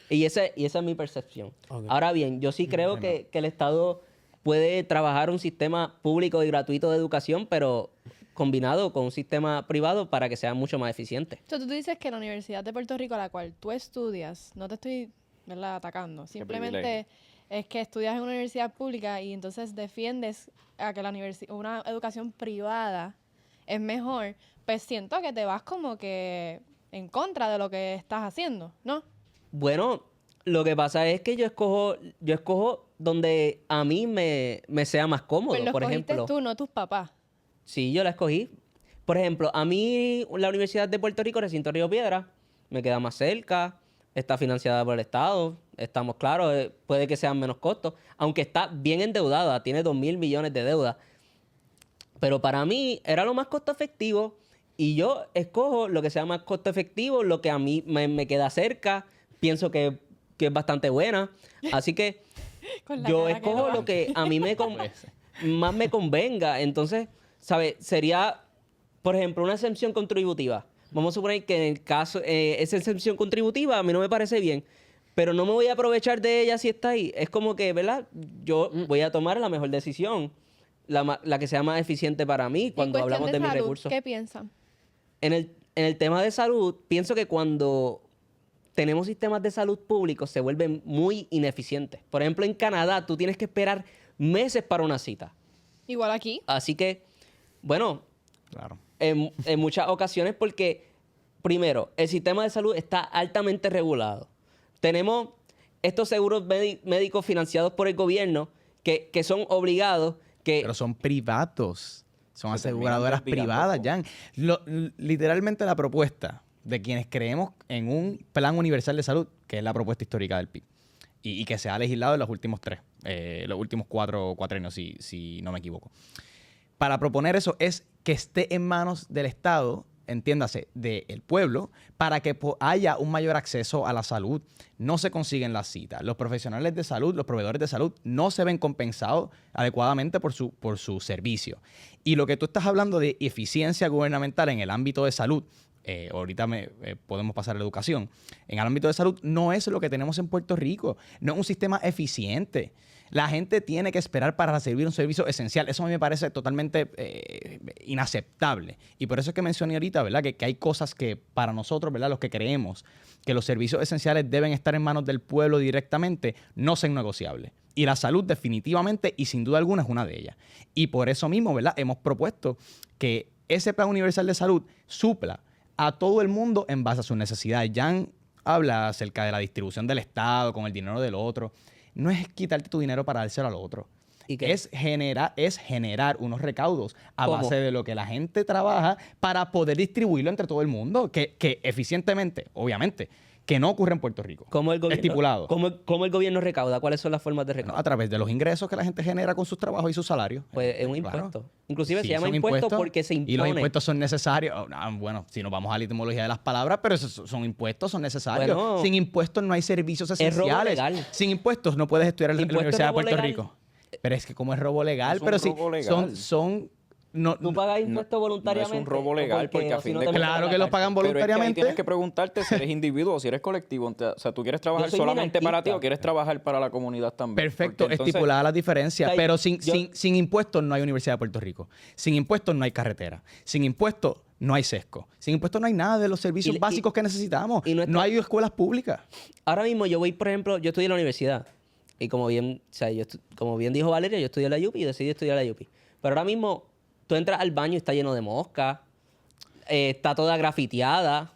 Y esa es mi percepción. Ok. Ahora bien, yo sí creo que el Estado puede trabajar un sistema público y gratuito de educación, pero combinado con un sistema privado para que sea mucho más eficiente. Entonces, tú dices que la Universidad de Puerto Rico a la cual tú estudias, no te estoy, ¿verdad?, atacando, simplemente privilegio. es que estudias en una universidad pública y entonces defiendes a que una educación privada es mejor, pues siento que te vas como que en contra de lo que estás haciendo, ¿no? Bueno, lo que pasa es que yo escojo donde a mí me sea más cómodo, Pues lo por escogiste ejemplo. tú, no tus papás. Sí, yo la escogí. Por ejemplo, a mí la Universidad de Puerto Rico, Recinto Río Piedra, me queda más cerca, está financiada por el Estado, estamos claros, puede que sean menos costos, aunque está bien endeudada, tiene 2.000 millones de deuda. Pero para mí era lo más costo efectivo y yo escojo lo que sea más costo efectivo, lo que a mí me queda cerca, pienso que es bastante buena. Así que Con la yo cara que escojo no. lo que a mí más me convenga. Entonces, ¿sabes? Sería, por ejemplo, una exención contributiva. Vamos a suponer que en el caso, esa exención contributiva a mí no me parece bien, pero no me voy a aprovechar de ella si está ahí. Es como que, ¿verdad? Yo voy a tomar la mejor decisión, la que sea más eficiente para mí cuando En cuestión hablamos de mis salud, recursos. ¿qué piensan? En el tema de salud, pienso que cuando tenemos sistemas de salud públicos se vuelven muy ineficientes. Por ejemplo, en Canadá tú tienes que esperar meses para una cita. Igual aquí. Así que, bueno, Claro. en muchas ocasiones porque, primero, el sistema de salud está altamente regulado. Tenemos estos seguros médicos financiados por el gobierno que son obligados, que Pero son privados. Son Se terminan aseguradoras desviando privadas, fondos. Jan. Literalmente la propuesta de quienes creemos en un plan universal de salud, que es la propuesta histórica del PIB, y que se ha legislado en los últimos los últimos cuatro años, si no me equivoco. Para proponer eso es que esté en manos del Estado, entiéndase, del pueblo, para que haya un mayor acceso a la salud. No se consiguen las citas. Los profesionales de salud, los proveedores de salud, no se ven compensados adecuadamente por su servicio. Y lo que tú estás hablando de eficiencia gubernamental en el ámbito de salud, ahorita podemos pasar a la educación, en el ámbito de salud no es lo que tenemos en Puerto Rico. No es un sistema eficiente. La gente tiene que esperar para recibir un servicio esencial. Eso a mí me parece totalmente inaceptable. Y por eso es que mencioné ahorita, ¿verdad? Que hay cosas que para nosotros, ¿verdad? Los que creemos que los servicios esenciales deben estar en manos del pueblo directamente, no son negociables. Y la salud definitivamente y sin duda alguna es una de ellas. Y por eso mismo, ¿verdad? Hemos propuesto que ese plan universal de salud supla a todo el mundo en base a sus necesidades. Jan habla acerca de la distribución del Estado con el dinero del otro. No es quitarte tu dinero para dárselo al otro. ¿Y qué? Es generar unos recaudos a ¿Cómo? base de lo que la gente trabaja para poder distribuirlo entre todo el mundo, que eficientemente, obviamente, que no ocurre en Puerto Rico. ¿Cómo el gobierno, estipulado. ¿Cómo el gobierno recauda? ¿Cuáles son las formas de Bueno, recaudo? a través de los ingresos que la gente genera con sus trabajos y sus salarios. Pues es un Claro. impuesto. Inclusive Sí, se llama son impuesto impuestos, porque se impone. y los impuestos son necesarios. Bueno, si nos vamos a la etimología de las palabras, pero esos son impuestos, son necesarios. Bueno, sin impuestos no hay servicios es robo esenciales. legal. Sin impuestos no puedes estudiar en la Impuesto es Universidad de robo Puerto legal. Rico. Pero es que como es robo legal, Es un pero sí, robo legal. no, Tú pagas No, impuestos no voluntariamente. es un robo legal, porque a o si fin no de te cuentas- metes a Claro la que lo cárcel. pagan Pero es que ahí voluntariamente. tienes que preguntarte si eres individuo o si eres colectivo. O sea, ¿tú quieres trabajar soy solamente para ti minarquista. o quieres trabajar para la comunidad también? Perfecto, Porque entonces- estipuladas las diferencias, O sea, pero sin, yo- sin impuestos no hay Universidad de Puerto Rico. Sin impuestos no hay carretera. Sin impuestos no hay sesco. Sin impuestos no hay nada de los servicios Y- básicos que necesitamos. y nuestra- No hay escuelas públicas. Ahora mismo yo voy, por ejemplo, yo estudié en la universidad. Y como bien, o sea, como bien dijo Valeria, yo estudié en la UPI y decidí estudiar en la UPI. Pero ahora mismo tú entras al baño y está lleno de moscas. Está toda grafiteada.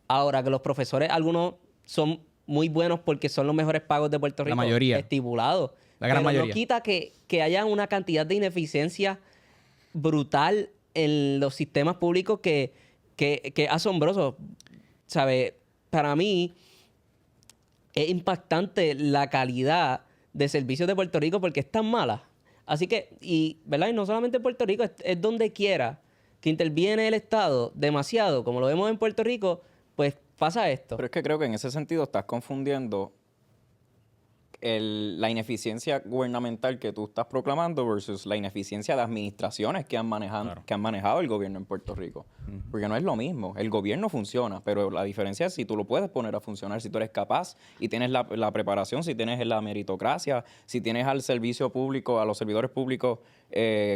Ahora que los profesores, algunos son muy buenos porque son los mejores pagos de Puerto La Rico. mayoría. Estipulados. La gran Pero mayoría. no quita que haya una cantidad de ineficiencia brutal en los sistemas públicos que es asombroso. ¿Sabes? Para mí es impactante la calidad de servicios de Puerto Rico porque es tan mala. Así que, ¿verdad? Y no solamente en Puerto Rico, es donde quiera que interviene el Estado demasiado, como lo vemos en Puerto Rico, pues pasa esto. Pero es que creo que en ese sentido estás confundiendo la ineficiencia gubernamental que tú estás proclamando versus la ineficiencia de administraciones que han manejado el gobierno en Puerto Rico. Porque no es lo mismo. El gobierno funciona, pero la diferencia es si tú lo puedes poner a funcionar, si tú eres capaz y tienes la preparación, si tienes la meritocracia, si tienes al servicio público, a los servidores públicos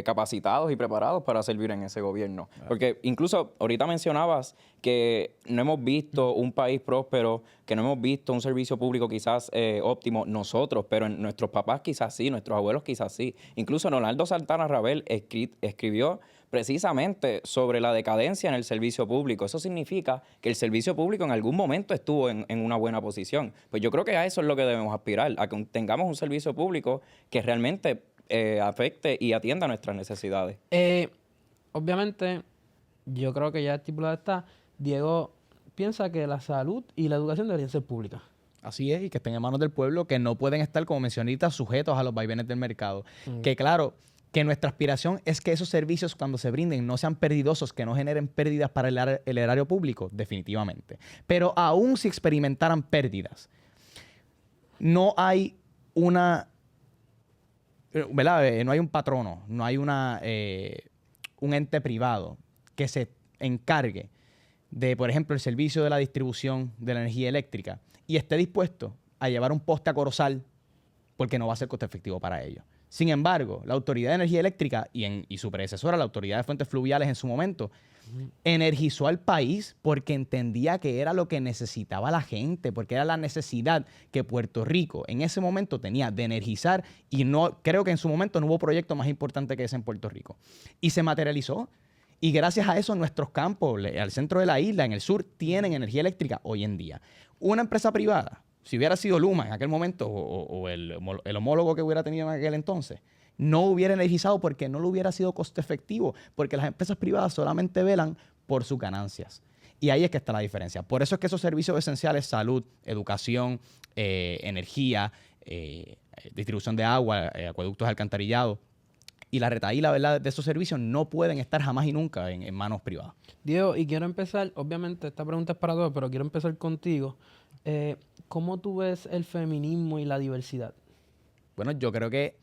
capacitados y preparados para servir en ese gobierno. Porque incluso ahorita mencionabas que no hemos visto un país próspero, que no hemos visto un servicio público quizás óptimo nosotros, pero en nuestros papás quizás sí, nuestros abuelos quizás sí. Incluso Leonardo Santana Rabel escribió precisamente sobre la decadencia en el servicio público. Eso significa que el servicio público en algún momento estuvo en una buena posición. Pues yo creo que a eso es lo que debemos aspirar, a que tengamos un servicio público que realmente afecte y atienda nuestras necesidades. Obviamente, yo creo que ya estipulado está. Diego piensa que la salud y la educación deberían ser públicas. Así es, y que estén en manos del pueblo, que no pueden estar, como mencioné ahorita, sujetos a los vaivenes del mercado. Que claro, que nuestra aspiración es que esos servicios cuando se brinden no sean perdidosos, que no generen pérdidas para el erario público, definitivamente. Pero aún si experimentaran pérdidas, no hay una, ¿verdad? No hay un patrono, no hay un ente privado que se encargue de, por ejemplo, el servicio de la distribución de la energía eléctrica y esté dispuesto a llevar un poste a Corozal porque no va a ser costo efectivo para ellos. Sin embargo, la Autoridad de Energía Eléctrica y su predecesora, la Autoridad de Fuentes Fluviales en su momento, energizó al país porque entendía que era lo que necesitaba la gente, porque era la necesidad que Puerto Rico en ese momento tenía de energizar y no creo que en su momento no hubo proyecto más importante que ese en Puerto Rico. Y se materializó. Y gracias a eso nuestros campos, al centro de la isla, en el sur, tienen energía eléctrica hoy en día. Una empresa privada si hubiera sido Luma en aquel momento o el homólogo que hubiera tenido en aquel entonces, no hubiera energizado porque no lo hubiera sido costo efectivo, porque las empresas privadas solamente velan por sus ganancias. Y ahí es que está la diferencia. Por eso es que esos servicios esenciales, salud, educación, energía, distribución de agua, acueductos alcantarillados, y la retahíla, ¿verdad?, de esos servicios no pueden estar jamás y nunca en manos privadas. Diego, y quiero empezar, obviamente esta pregunta es para todos, pero quiero empezar contigo. ¿Cómo tú ves el feminismo y la diversidad? Bueno, yo creo que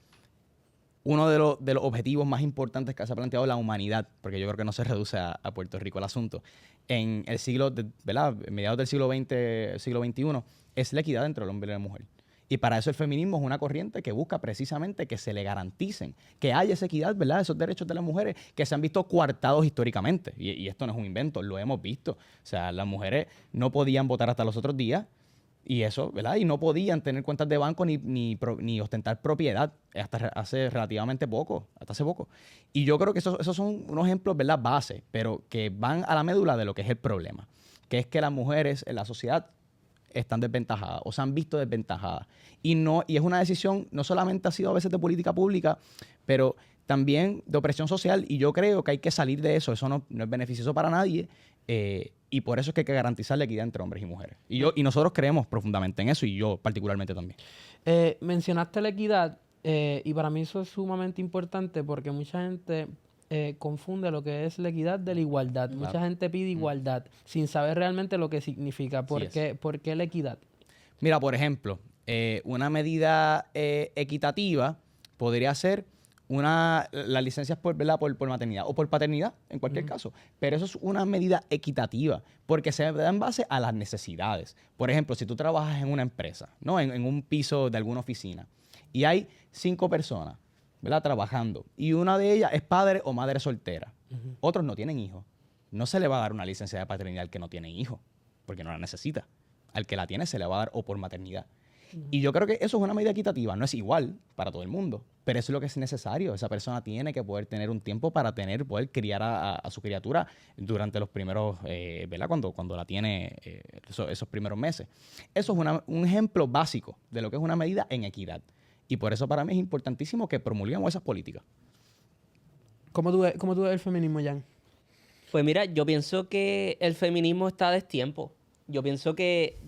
uno de los objetivos más importantes que se ha planteado la humanidad, porque yo creo que no se reduce a Puerto Rico el asunto, en el siglo, ¿verdad?, mediados del siglo XX, siglo XXI, es la equidad entre el hombre y la mujer. Y para eso el feminismo es una corriente que busca precisamente que se le garanticen, que haya esa equidad, ¿verdad?, esos derechos de las mujeres que se han visto coartados históricamente. Y esto no es un invento, lo hemos visto. O sea, las mujeres no podían votar hasta los otros días y eso, ¿verdad? Y no podían tener cuentas de banco ni ostentar propiedad hasta hace relativamente poco, hasta hace poco. Y yo creo que esos son unos ejemplos, ¿verdad?, base, pero que van a la médula de lo que es el problema, que es que las mujeres en la sociedad están desventajadas o se han visto desventajadas. Y es una decisión, no solamente ha sido a veces de política pública, pero también de opresión social. Y yo creo que hay que salir de eso. Eso no es beneficioso para nadie. Y por eso es que hay que garantizar la equidad entre hombres y mujeres. Y nosotros creemos profundamente en eso, y yo particularmente también. Mencionaste la equidad, y para mí eso es sumamente importante porque mucha gente confunde lo que es la equidad de la igualdad. Claro. Mucha gente pide igualdad sin saber realmente lo que significa. ¿Por qué la equidad? Mira, por ejemplo, una medida equitativa podría ser las licencias ¿verdad?, por maternidad o por paternidad, en cualquier caso. Pero eso es una medida equitativa porque se da en base a las necesidades. Por ejemplo, si tú trabajas en una empresa, ¿no?, en un piso de alguna oficina, y hay 5 personas, ¿verdad?, trabajando, y una de ellas es padre o madre soltera. Otros no tienen hijos. No se le va a dar una licencia de paternidad al que no tiene hijos, porque no la necesita. Al que la tiene se le va a dar o por maternidad. Y yo creo que eso es una medida equitativa. No es igual para todo el mundo, pero eso es lo que es necesario. Esa persona tiene que poder tener un tiempo para poder criar a su criatura durante los primeros, ¿verdad?, cuando la tiene esos primeros meses. Eso es un ejemplo básico de lo que es una medida en equidad. Y por eso para mí es importantísimo que promulguemos esas políticas. ¿Cómo tú ves el feminismo, Jan? Pues mira, yo pienso que el feminismo está a destiempo. Yo pienso que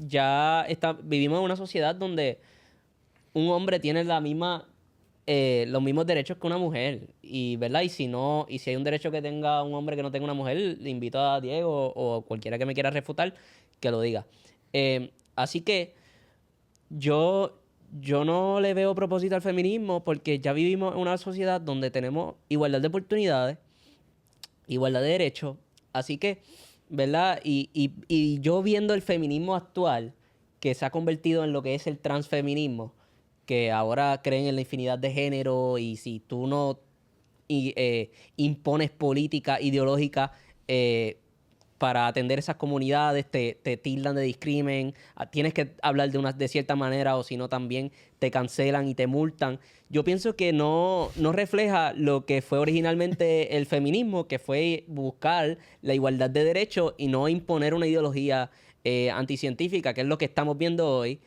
vivimos en una sociedad donde un hombre tiene los mismos derechos que una mujer. Y, ¿verdad? Y si hay un derecho que tenga un hombre que no tenga una mujer, le invito a Diego o cualquiera que me quiera refutar que lo diga. Así que yo no le veo propósito al feminismo porque ya vivimos en una sociedad donde tenemos igualdad de oportunidades, igualdad de derechos. Así que, ¿verdad? Y yo viendo el feminismo actual, que se ha convertido en lo que es el transfeminismo, que ahora creen en la infinidad de género y si tú no impones política ideológica para atender esas comunidades, te tildan de discrimen, tienes que hablar de cierta manera o si no también te cancelan y te multan. Yo pienso que no refleja lo que fue originalmente el feminismo, que fue buscar la igualdad de derechos y no imponer una ideología anticientífica, que es lo que estamos viendo hoy.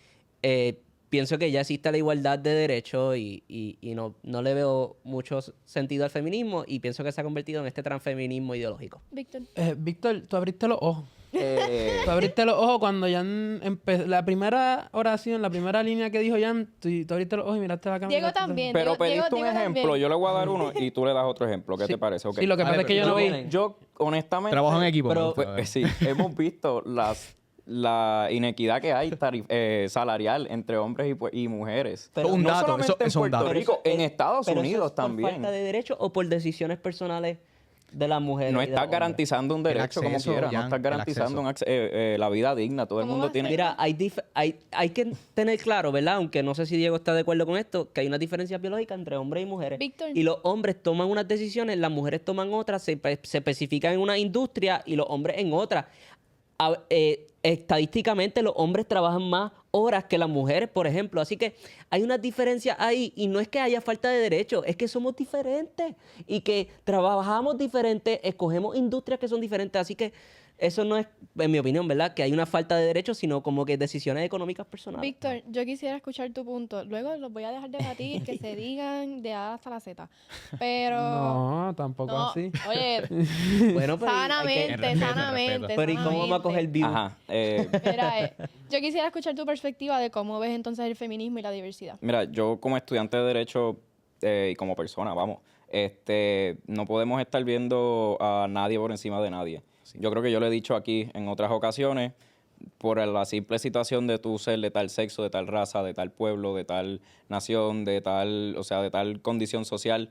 Pienso que ya existe la igualdad de derechos y no le veo mucho sentido al feminismo y pienso que se ha convertido en este transfeminismo ideológico. Víctor, tú abriste los ojos. Tú abriste los ojos cuando Jan empezó. La primera oración, la primera línea que dijo Jan, tú abriste los ojos y miraste la cámara. Diego también. Pero pediste un Diego ejemplo, también. yo le voy a dar uno y tú le das otro ejemplo. ¿Qué Sí. te parece? Okay. Sí, lo que pasa es que yo no vi. Yo, honestamente... Trabajo en equipo. Pero- pero, Sí, hemos visto la inequidad que hay salarial entre hombres y mujeres. Pero- un no dato, solamente eso en es un Puerto dato. Rico, en Estados pero eso Unidos es por también. falta de derechos o por decisiones personales de las mujeres. No y de los estás hombres. garantizando un El derecho como acceso, quiera, no Jan, estás el garantizando la vida digna. Todo el ¿Cómo mundo va a tiene... ser? Mira, hay que tener claro, ¿verdad? Aunque no sé si Diego está de acuerdo con esto, que hay una diferencia biológica entre hombres y mujeres. Víctor. Y los hombres toman unas decisiones, las mujeres toman otras, se especifican en una industria y los hombres en otra. Estadísticamente los hombres trabajan más horas que las mujeres, por ejemplo. Así que hay una diferencia ahí y no es que haya falta de derechos, es que somos diferentes y que trabajamos diferentes, escogemos industrias que son diferentes. Así que eso no es, en mi opinión, ¿verdad? Que hay una falta de derechos, sino como que decisiones económicas personales. Víctor, yo quisiera escuchar tu punto. Luego los voy a dejar debatir, que se digan de A hasta la Z. Pero... No, tampoco No, así. oye, Bueno, pero sanamente, respeto. sanamente. Pero ¿y cómo vamos a coger el view? Ajá. Mira, yo quisiera escuchar tu perspectiva de cómo ves entonces el feminismo y la diversidad. Mira, yo como estudiante de Derecho y como persona, vamos, no podemos estar viendo a nadie por encima de nadie. Yo creo que yo lo he dicho aquí en otras ocasiones, por la simple situación de tú ser de tal sexo, de tal raza, de tal pueblo, de tal nación, de tal condición social.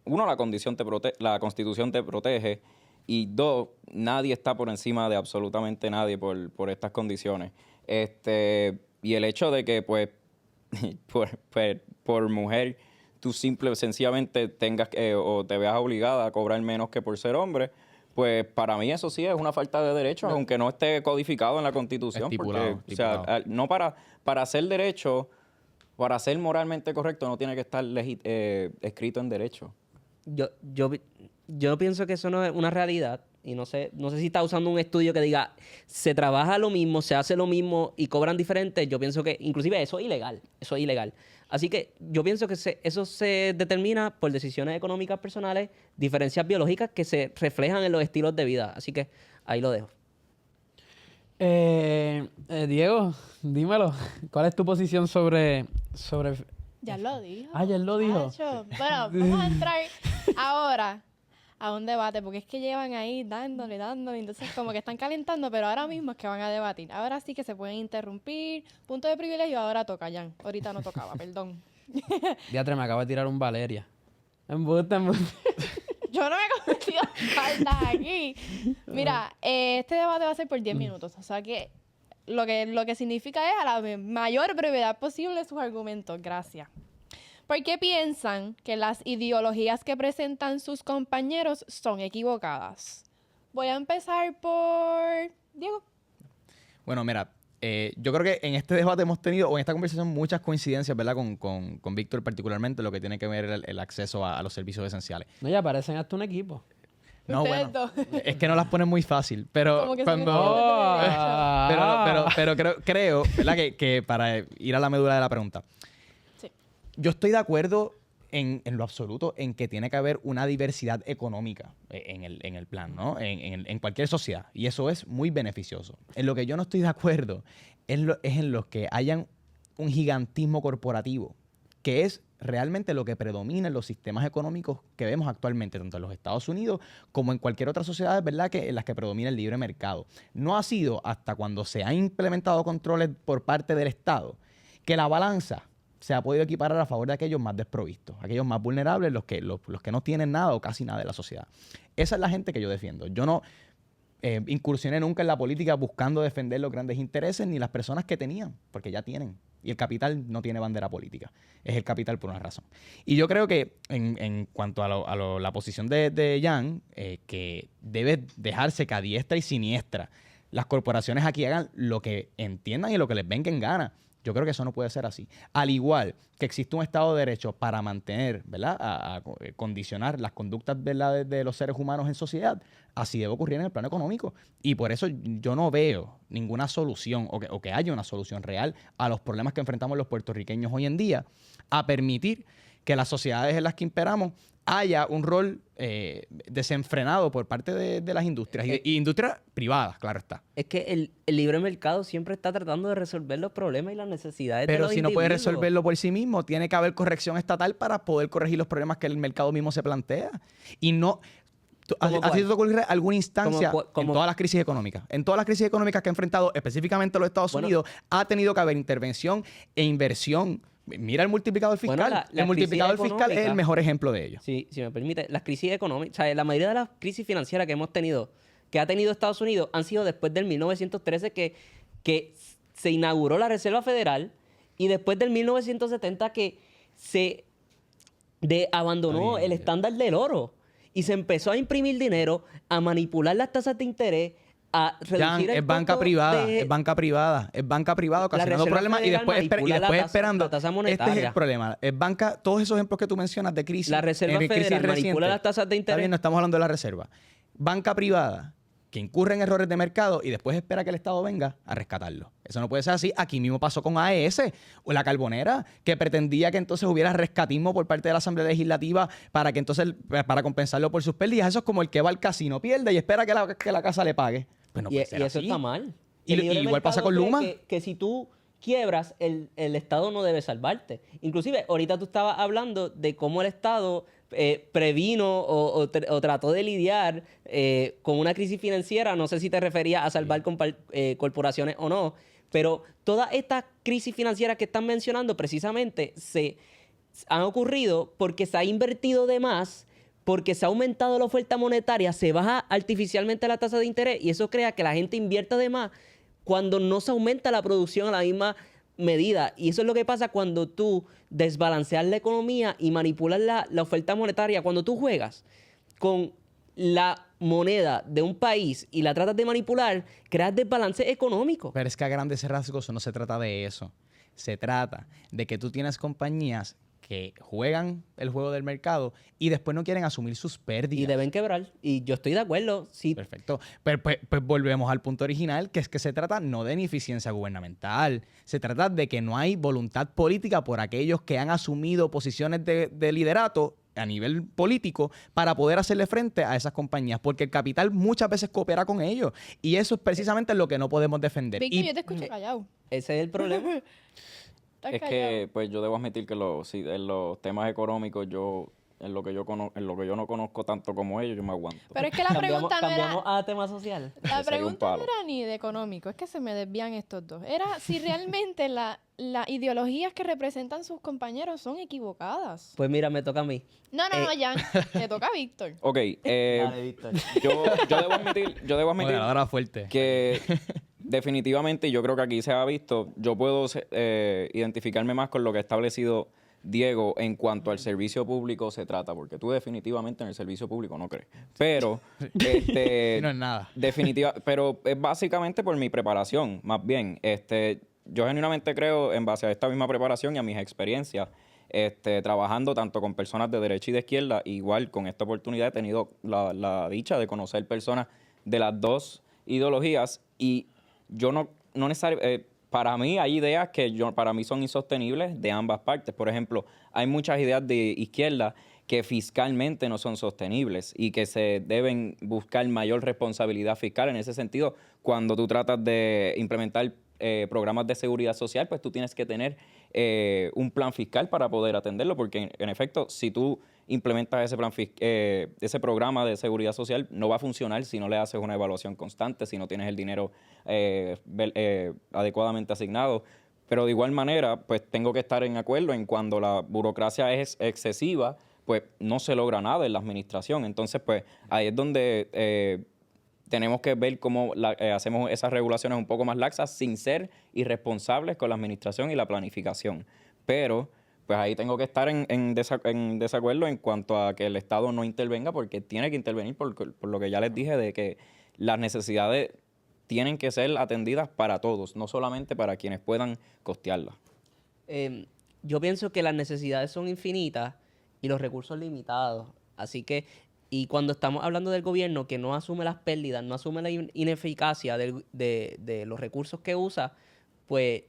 Uno, la Constitución te protege, y dos, nadie está por encima de absolutamente nadie por estas condiciones. Y el hecho de que, pues, por mujer, tú sencillamente tengas o te veas obligada a cobrar menos que por ser hombre, pues para mí eso sí es una falta de derechos, aunque no esté codificado en la Constitución. Estipulado. O sea, no para hacer derecho, para ser moralmente correcto, no tiene que estar escrito en derecho. Yo pienso que eso no es una realidad, y no sé si está usando un estudio que diga se trabaja lo mismo, se hace lo mismo y cobran diferente. Yo pienso que inclusive eso es ilegal. Así que yo pienso que eso se determina por decisiones económicas personales, diferencias biológicas que se reflejan en los estilos de vida. Así que ahí lo dejo. Diego, dímelo. ¿Cuál es tu posición sobre... Ya lo dijo. Ah, ya él lo dijo. Macho. Bueno, vamos a entrar ahora a un debate, porque es que llevan ahí dándole, entonces como que están calentando, pero ahora mismo es que van a debatir. Ahora sí que se pueden interrumpir. Punto de privilegio, ahora toca, Jan. Ahorita no tocaba, perdón. Diatre, me acabo de tirar un Valeria. Embuste. Yo no me he cometido faltas aquí. Mira, este debate va a ser por 10 minutos, o sea que lo que significa es a la mayor brevedad posible sus argumentos. Gracias. ¿Por qué piensan que las ideologías que presentan sus compañeros son equivocadas? Voy a empezar por Diego. Bueno, mira, yo creo que en este debate hemos tenido, o en esta conversación, muchas coincidencias, ¿verdad? Con Víctor particularmente, lo que tiene que ver el acceso a los servicios esenciales. No, ya parecen hasta un equipo. No, Ustedes bueno, dos. es que no las ponen muy fácil, pero Como que son cuando... estudiantes de Pero creo, ¿verdad? Que para ir a la medula de la pregunta, Sí. yo estoy de acuerdo en lo absoluto en que tiene que haber una diversidad económica en el plan, ¿no? En cualquier sociedad. Y eso es muy beneficioso. En lo que yo no estoy de acuerdo es en lo que hayan un gigantismo corporativo, que es realmente lo que predomina en los sistemas económicos que vemos actualmente, tanto en los Estados Unidos como en cualquier otra sociedad, ¿verdad?, en las que predomina el libre mercado. No ha sido hasta cuando se han implementado controles por parte del Estado que la balanza se ha podido equiparar a favor de aquellos más desprovistos, aquellos más vulnerables, los que no tienen nada o casi nada de la sociedad. Esa es la gente que yo defiendo. Yo no incursioné nunca en la política buscando defender los grandes intereses ni las personas que tenían, porque ya tienen. Y el capital no tiene bandera política. Es el capital por una razón. Y yo creo que en cuanto a la posición de Jan, que debe dejarse que a diestra y siniestra las corporaciones aquí hagan lo que entiendan y lo que les venga en gana. Yo creo que eso no puede ser así. Al igual que existe un Estado de Derecho para mantener, ¿verdad?, a condicionar las conductas, ¿verdad?, de los seres humanos en sociedad, así debe ocurrir en el plano económico. Y por eso yo no veo ninguna solución o que haya una solución real a los problemas que enfrentamos los puertorriqueños hoy en día, a permitir que las sociedades en las que imperamos haya un rol desenfrenado por parte de las industrias y industrias privadas, claro está. Es que el libre mercado siempre está tratando de resolver los problemas y las necesidades de Pero los si no puede individuos. resolverlo por sí mismo, tiene que haber corrección estatal para poder corregir los problemas que el mercado mismo se plantea. Y no... ¿A ti te ocurre alguna instancia en todas las crisis económicas? En todas las crisis económicas que ha enfrentado específicamente los Estados Unidos, ha tenido que haber intervención e inversión. Mira el multiplicador fiscal. Bueno, el multiplicador fiscal es el mejor ejemplo de ello. Sí, si me permite, las crisis económicas, o sea, la mayoría de las crisis financieras que hemos tenido, que ha tenido Estados Unidos, han sido después del 1913 que se inauguró la Reserva Federal y después del 1970 que se abandonó el estándar del oro y se empezó a imprimir dinero, a manipular las tasas de interés, a reducir Jan, el es banca costo privada, de... es banca privada ocasionando Reserva problemas y Federal después manipula la esperando. tasa Este monetaria. es el problema. Es banca, todos esos ejemplos que tú mencionas de crisis. La Reserva crisis Federal manipula reciente. las tasas de Está interés. bien, no estamos hablando de la reserva. Banca privada que incurre en errores de mercado y después espera que el Estado venga a rescatarlo. Eso no puede ser así. Aquí mismo pasó con AES o la Carbonera, que pretendía que entonces hubiera rescatismo por parte de la Asamblea Legislativa para que entonces, para compensarlo por sus pérdidas. Eso es como el que va al casino, pierde y espera que la casa le pague. Pues no puede ser y eso así. está mal. Y El libre igual pasa mercado con cree Luma. que si tú quiebras, el Estado no debe salvarte. Inclusive, ahorita tú estabas hablando de cómo el Estado previno o trató de lidiar con una crisis financiera. No sé si te referías a salvar corporaciones o no, pero todas estas crisis financieras que están mencionando precisamente se han ocurrido porque se ha invertido de más, porque se ha aumentado la oferta monetaria, se baja artificialmente la tasa de interés y eso crea que la gente invierta de más cuando no se aumenta la producción a la misma medida. Y eso es lo que pasa cuando tú desbalanceas la economía y manipulas la oferta monetaria. Cuando tú juegas con la moneda de un país y la tratas de manipular, creas desbalance económico. Pero es que a grandes rasgos no se trata de eso. Se trata de que tú tienes compañías que juegan el juego del mercado y después no quieren asumir sus pérdidas. Y deben quebrar. Y yo estoy de acuerdo. Sí. Perfecto. Pero pues volvemos al punto original, que es que se trata no de ineficiencia gubernamental, se trata de que no hay voluntad política por aquellos que han asumido posiciones de liderato a nivel político para poder hacerle frente a esas compañías, porque el capital muchas veces coopera con ellos y eso es precisamente lo que no podemos defender. Víctor, Y yo te escucho callado. Ese es el problema. Estás Es callado. que, pues yo debo admitir que sí, en los temas económicos, en lo que yo no conozco tanto como ellos, yo me aguanto. Pero es que la pregunta no Cambiamos era... a tema social. La Ese sería un pregunta no palo. era ni de económico, es que se me desvían estos dos. Era si realmente las ideologías que representan sus compañeros son equivocadas. Pues mira, me toca a mí. No, Jan, le toca a Víctor. Ok, Dale, Víctor. yo debo admitir Moderadora fuerte. que definitivamente, yo creo que aquí se ha visto, yo puedo identificarme más con lo que ha establecido Diego en cuanto al servicio público se trata, porque tú definitivamente en el servicio público no crees. Pero, Y no es nada. pero es básicamente por mi preparación, más bien. Yo genuinamente creo, en base a esta misma preparación y a mis experiencias, trabajando tanto con personas de derecha y de izquierda, igual con esta oportunidad he tenido la dicha de conocer personas de las dos ideologías y yo no necesariamente... para mí hay ideas que para mí son insostenibles de ambas partes. Por ejemplo, hay muchas ideas de izquierda que fiscalmente no son sostenibles y que se deben buscar mayor responsabilidad fiscal. En ese sentido, cuando tú tratas de implementar programas de seguridad social, pues tú tienes que tener un plan fiscal para poder atenderlo, porque en efecto, si tú implementas ese programa de seguridad social, no va a funcionar si no le haces una evaluación constante, si no tienes el dinero adecuadamente asignado. Pero de igual manera, pues tengo que estar en acuerdo en cuando la burocracia es excesiva, pues no se logra nada en la administración. Entonces, pues ahí es donde tenemos que ver cómo hacemos esas regulaciones un poco más laxas sin ser irresponsables con la administración y la planificación. Pero pues ahí tengo que estar en desacuerdo en cuanto a que el Estado no intervenga, porque tiene que intervenir por lo que ya les dije, de que las necesidades tienen que ser atendidas para todos, no solamente para quienes puedan costearlas. Yo pienso que las necesidades son infinitas y los recursos limitados. Así que, y cuando estamos hablando del gobierno que no asume las pérdidas, no asume la ineficacia de los recursos que usa, pues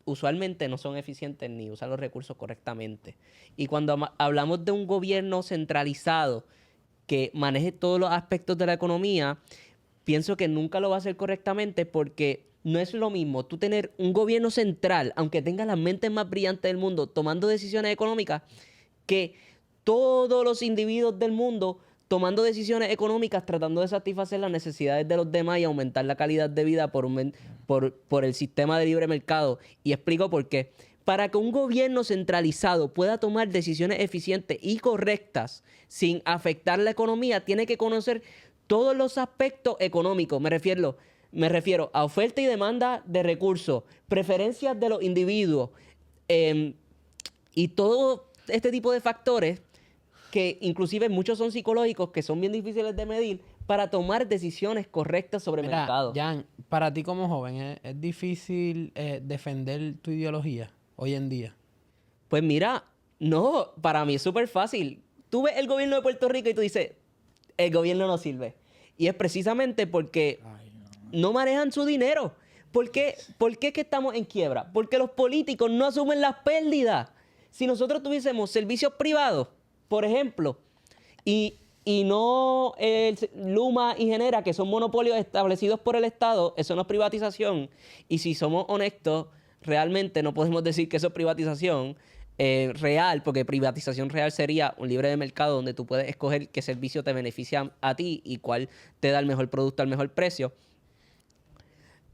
usualmente no son eficientes ni usan los recursos correctamente. Y cuando hablamos de un gobierno centralizado que maneje todos los aspectos de la economía, pienso que nunca lo va a hacer correctamente, porque no es lo mismo tú tener un gobierno central, aunque tenga las mentes más brillantes del mundo, tomando decisiones económicas, que todos los individuos del mundo tomando decisiones económicas, tratando de satisfacer las necesidades de los demás y aumentar la calidad de vida por el sistema de libre mercado. Y explico por qué. Para que un gobierno centralizado pueda tomar decisiones eficientes y correctas sin afectar la economía, tiene que conocer todos los aspectos económicos. Me refiero a oferta y demanda de recursos, preferencias de los individuos y todo este tipo de factores que inclusive muchos son psicológicos, que son bien difíciles de medir para tomar decisiones correctas sobre el mercado. Jan, para ti como joven, ¿es difícil defender tu ideología hoy en día? Pues mira, no, para mí es súper fácil. Tú ves el gobierno de Puerto Rico y tú dices, el gobierno no sirve. Y es precisamente porque no manejan su dinero. ¿Por qué es que estamos en quiebra? Porque los políticos no asumen las pérdidas. Si nosotros tuviésemos servicios privados, por ejemplo, y no Luma y Genera, que son monopolios establecidos por el Estado, eso no es privatización. Y si somos honestos, realmente no podemos decir que eso es privatización real, porque privatización real sería un libre de mercado donde tú puedes escoger qué servicio te beneficia a ti y cuál te da el mejor producto al mejor precio.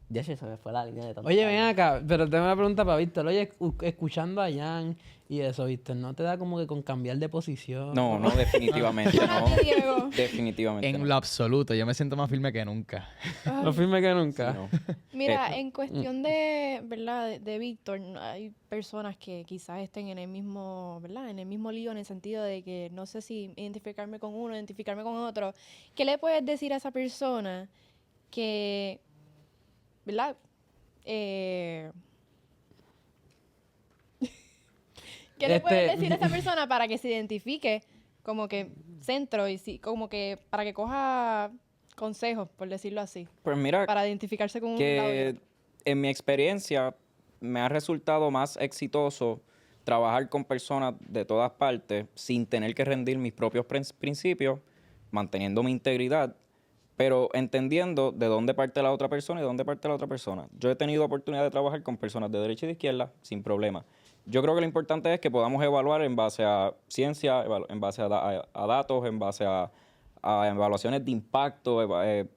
Ya se me fue la línea de tanto. Oye, ven acá, pero tengo una pregunta para Víctor. Oye, escuchando a Jan y eso, Víctor, ¿no te da como que con cambiar de posición? No, definitivamente no. Para ti, Diego. Definitivamente En no. lo absoluto, yo me siento más firme que nunca. No firme que nunca. Sí, no. Mira, en cuestión de, ¿verdad? De Víctor, hay personas que quizás estén en el mismo, ¿verdad? En el mismo lío, en el sentido de que no sé si identificarme con uno, identificarme con otro. ¿Qué le puedes decir a esa persona que, ¿verdad? ¿Qué le puedes decir a esa persona para que se identifique como que centro y como que para que coja consejos, por decirlo así, Pues mira, para identificarse con un lado y que otro? en mi experiencia me ha resultado más exitoso trabajar con personas de todas partes sin tener que rendir mis propios principios, manteniendo mi integridad, pero entendiendo de dónde parte la otra persona y de dónde parte la otra persona. Yo he tenido oportunidad de trabajar con personas de derecha y de izquierda sin problema. Yo creo que lo importante es que podamos evaluar en base a ciencia, en base a datos, en base a evaluaciones de impacto,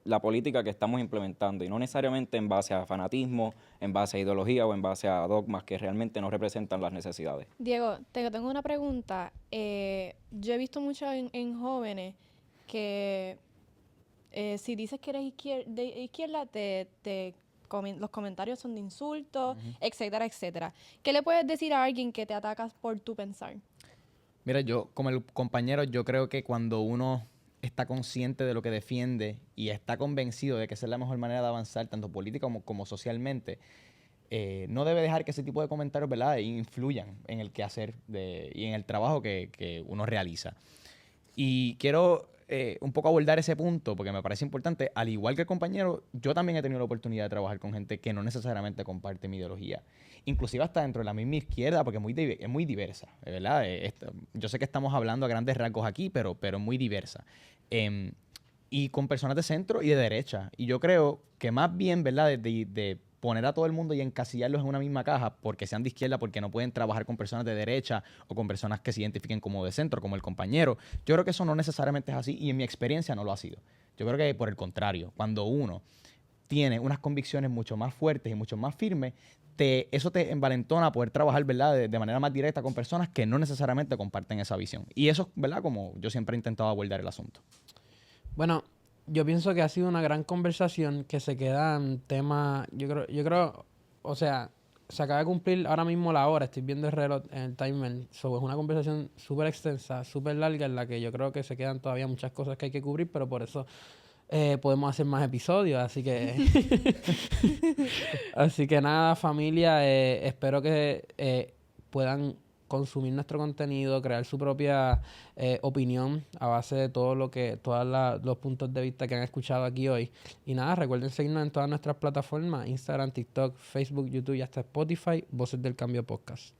la política que estamos implementando, y no necesariamente en base a fanatismo, en base a ideología o en base a dogmas que realmente no representan las necesidades. Diego, tengo una pregunta. Yo he visto mucho en jóvenes que si dices que eres de izquierda, los comentarios son de insultos, etcétera, etcétera. ¿Qué le puedes decir a alguien que te atacas por tu pensar? Mira, yo como el compañero, yo creo que cuando uno está consciente de lo que defiende y está convencido de que esa es la mejor manera de avanzar, tanto política como socialmente, no debe dejar que ese tipo de comentarios, ¿verdad?, influyan en el quehacer y en el trabajo que uno realiza. Y quiero un poco abordar ese punto porque me parece importante. Al igual que el compañero, yo también he tenido la oportunidad de trabajar con gente que no necesariamente comparte mi ideología. Inclusive hasta dentro de la misma izquierda, porque es muy diversa, ¿verdad? Yo sé que estamos hablando a grandes rasgos aquí, pero es muy diversa. Y con personas de centro y de derecha. Y yo creo que más bien, ¿verdad?, de poner a todo el mundo y encasillarlos en una misma caja porque sean de izquierda, porque no pueden trabajar con personas de derecha o con personas que se identifiquen como de centro, como el compañero. Yo creo que eso no necesariamente es así y en mi experiencia no lo ha sido. Yo creo que por el contrario, cuando uno tiene unas convicciones mucho más fuertes y mucho más firmes, eso te envalentona a poder trabajar, ¿verdad?, de manera más directa con personas que no necesariamente comparten esa visión. Y eso, ¿verdad?, como yo siempre he intentado abordar el asunto. Bueno, yo pienso que ha sido una gran conversación que se queda en tema, yo creo, o sea, se acaba de cumplir ahora mismo la hora, estoy viendo el reloj en el timer, es una conversación súper extensa, súper larga, en la que yo creo que se quedan todavía muchas cosas que hay que cubrir, pero por eso podemos hacer más episodios, así que así que nada, familia, espero que puedan consumir nuestro contenido, crear su propia opinión a base de todos los puntos de vista que han escuchado aquí hoy. Y nada, recuerden seguirnos en todas nuestras plataformas, Instagram, TikTok, Facebook, YouTube y hasta Spotify, Voces del Cambio Podcast.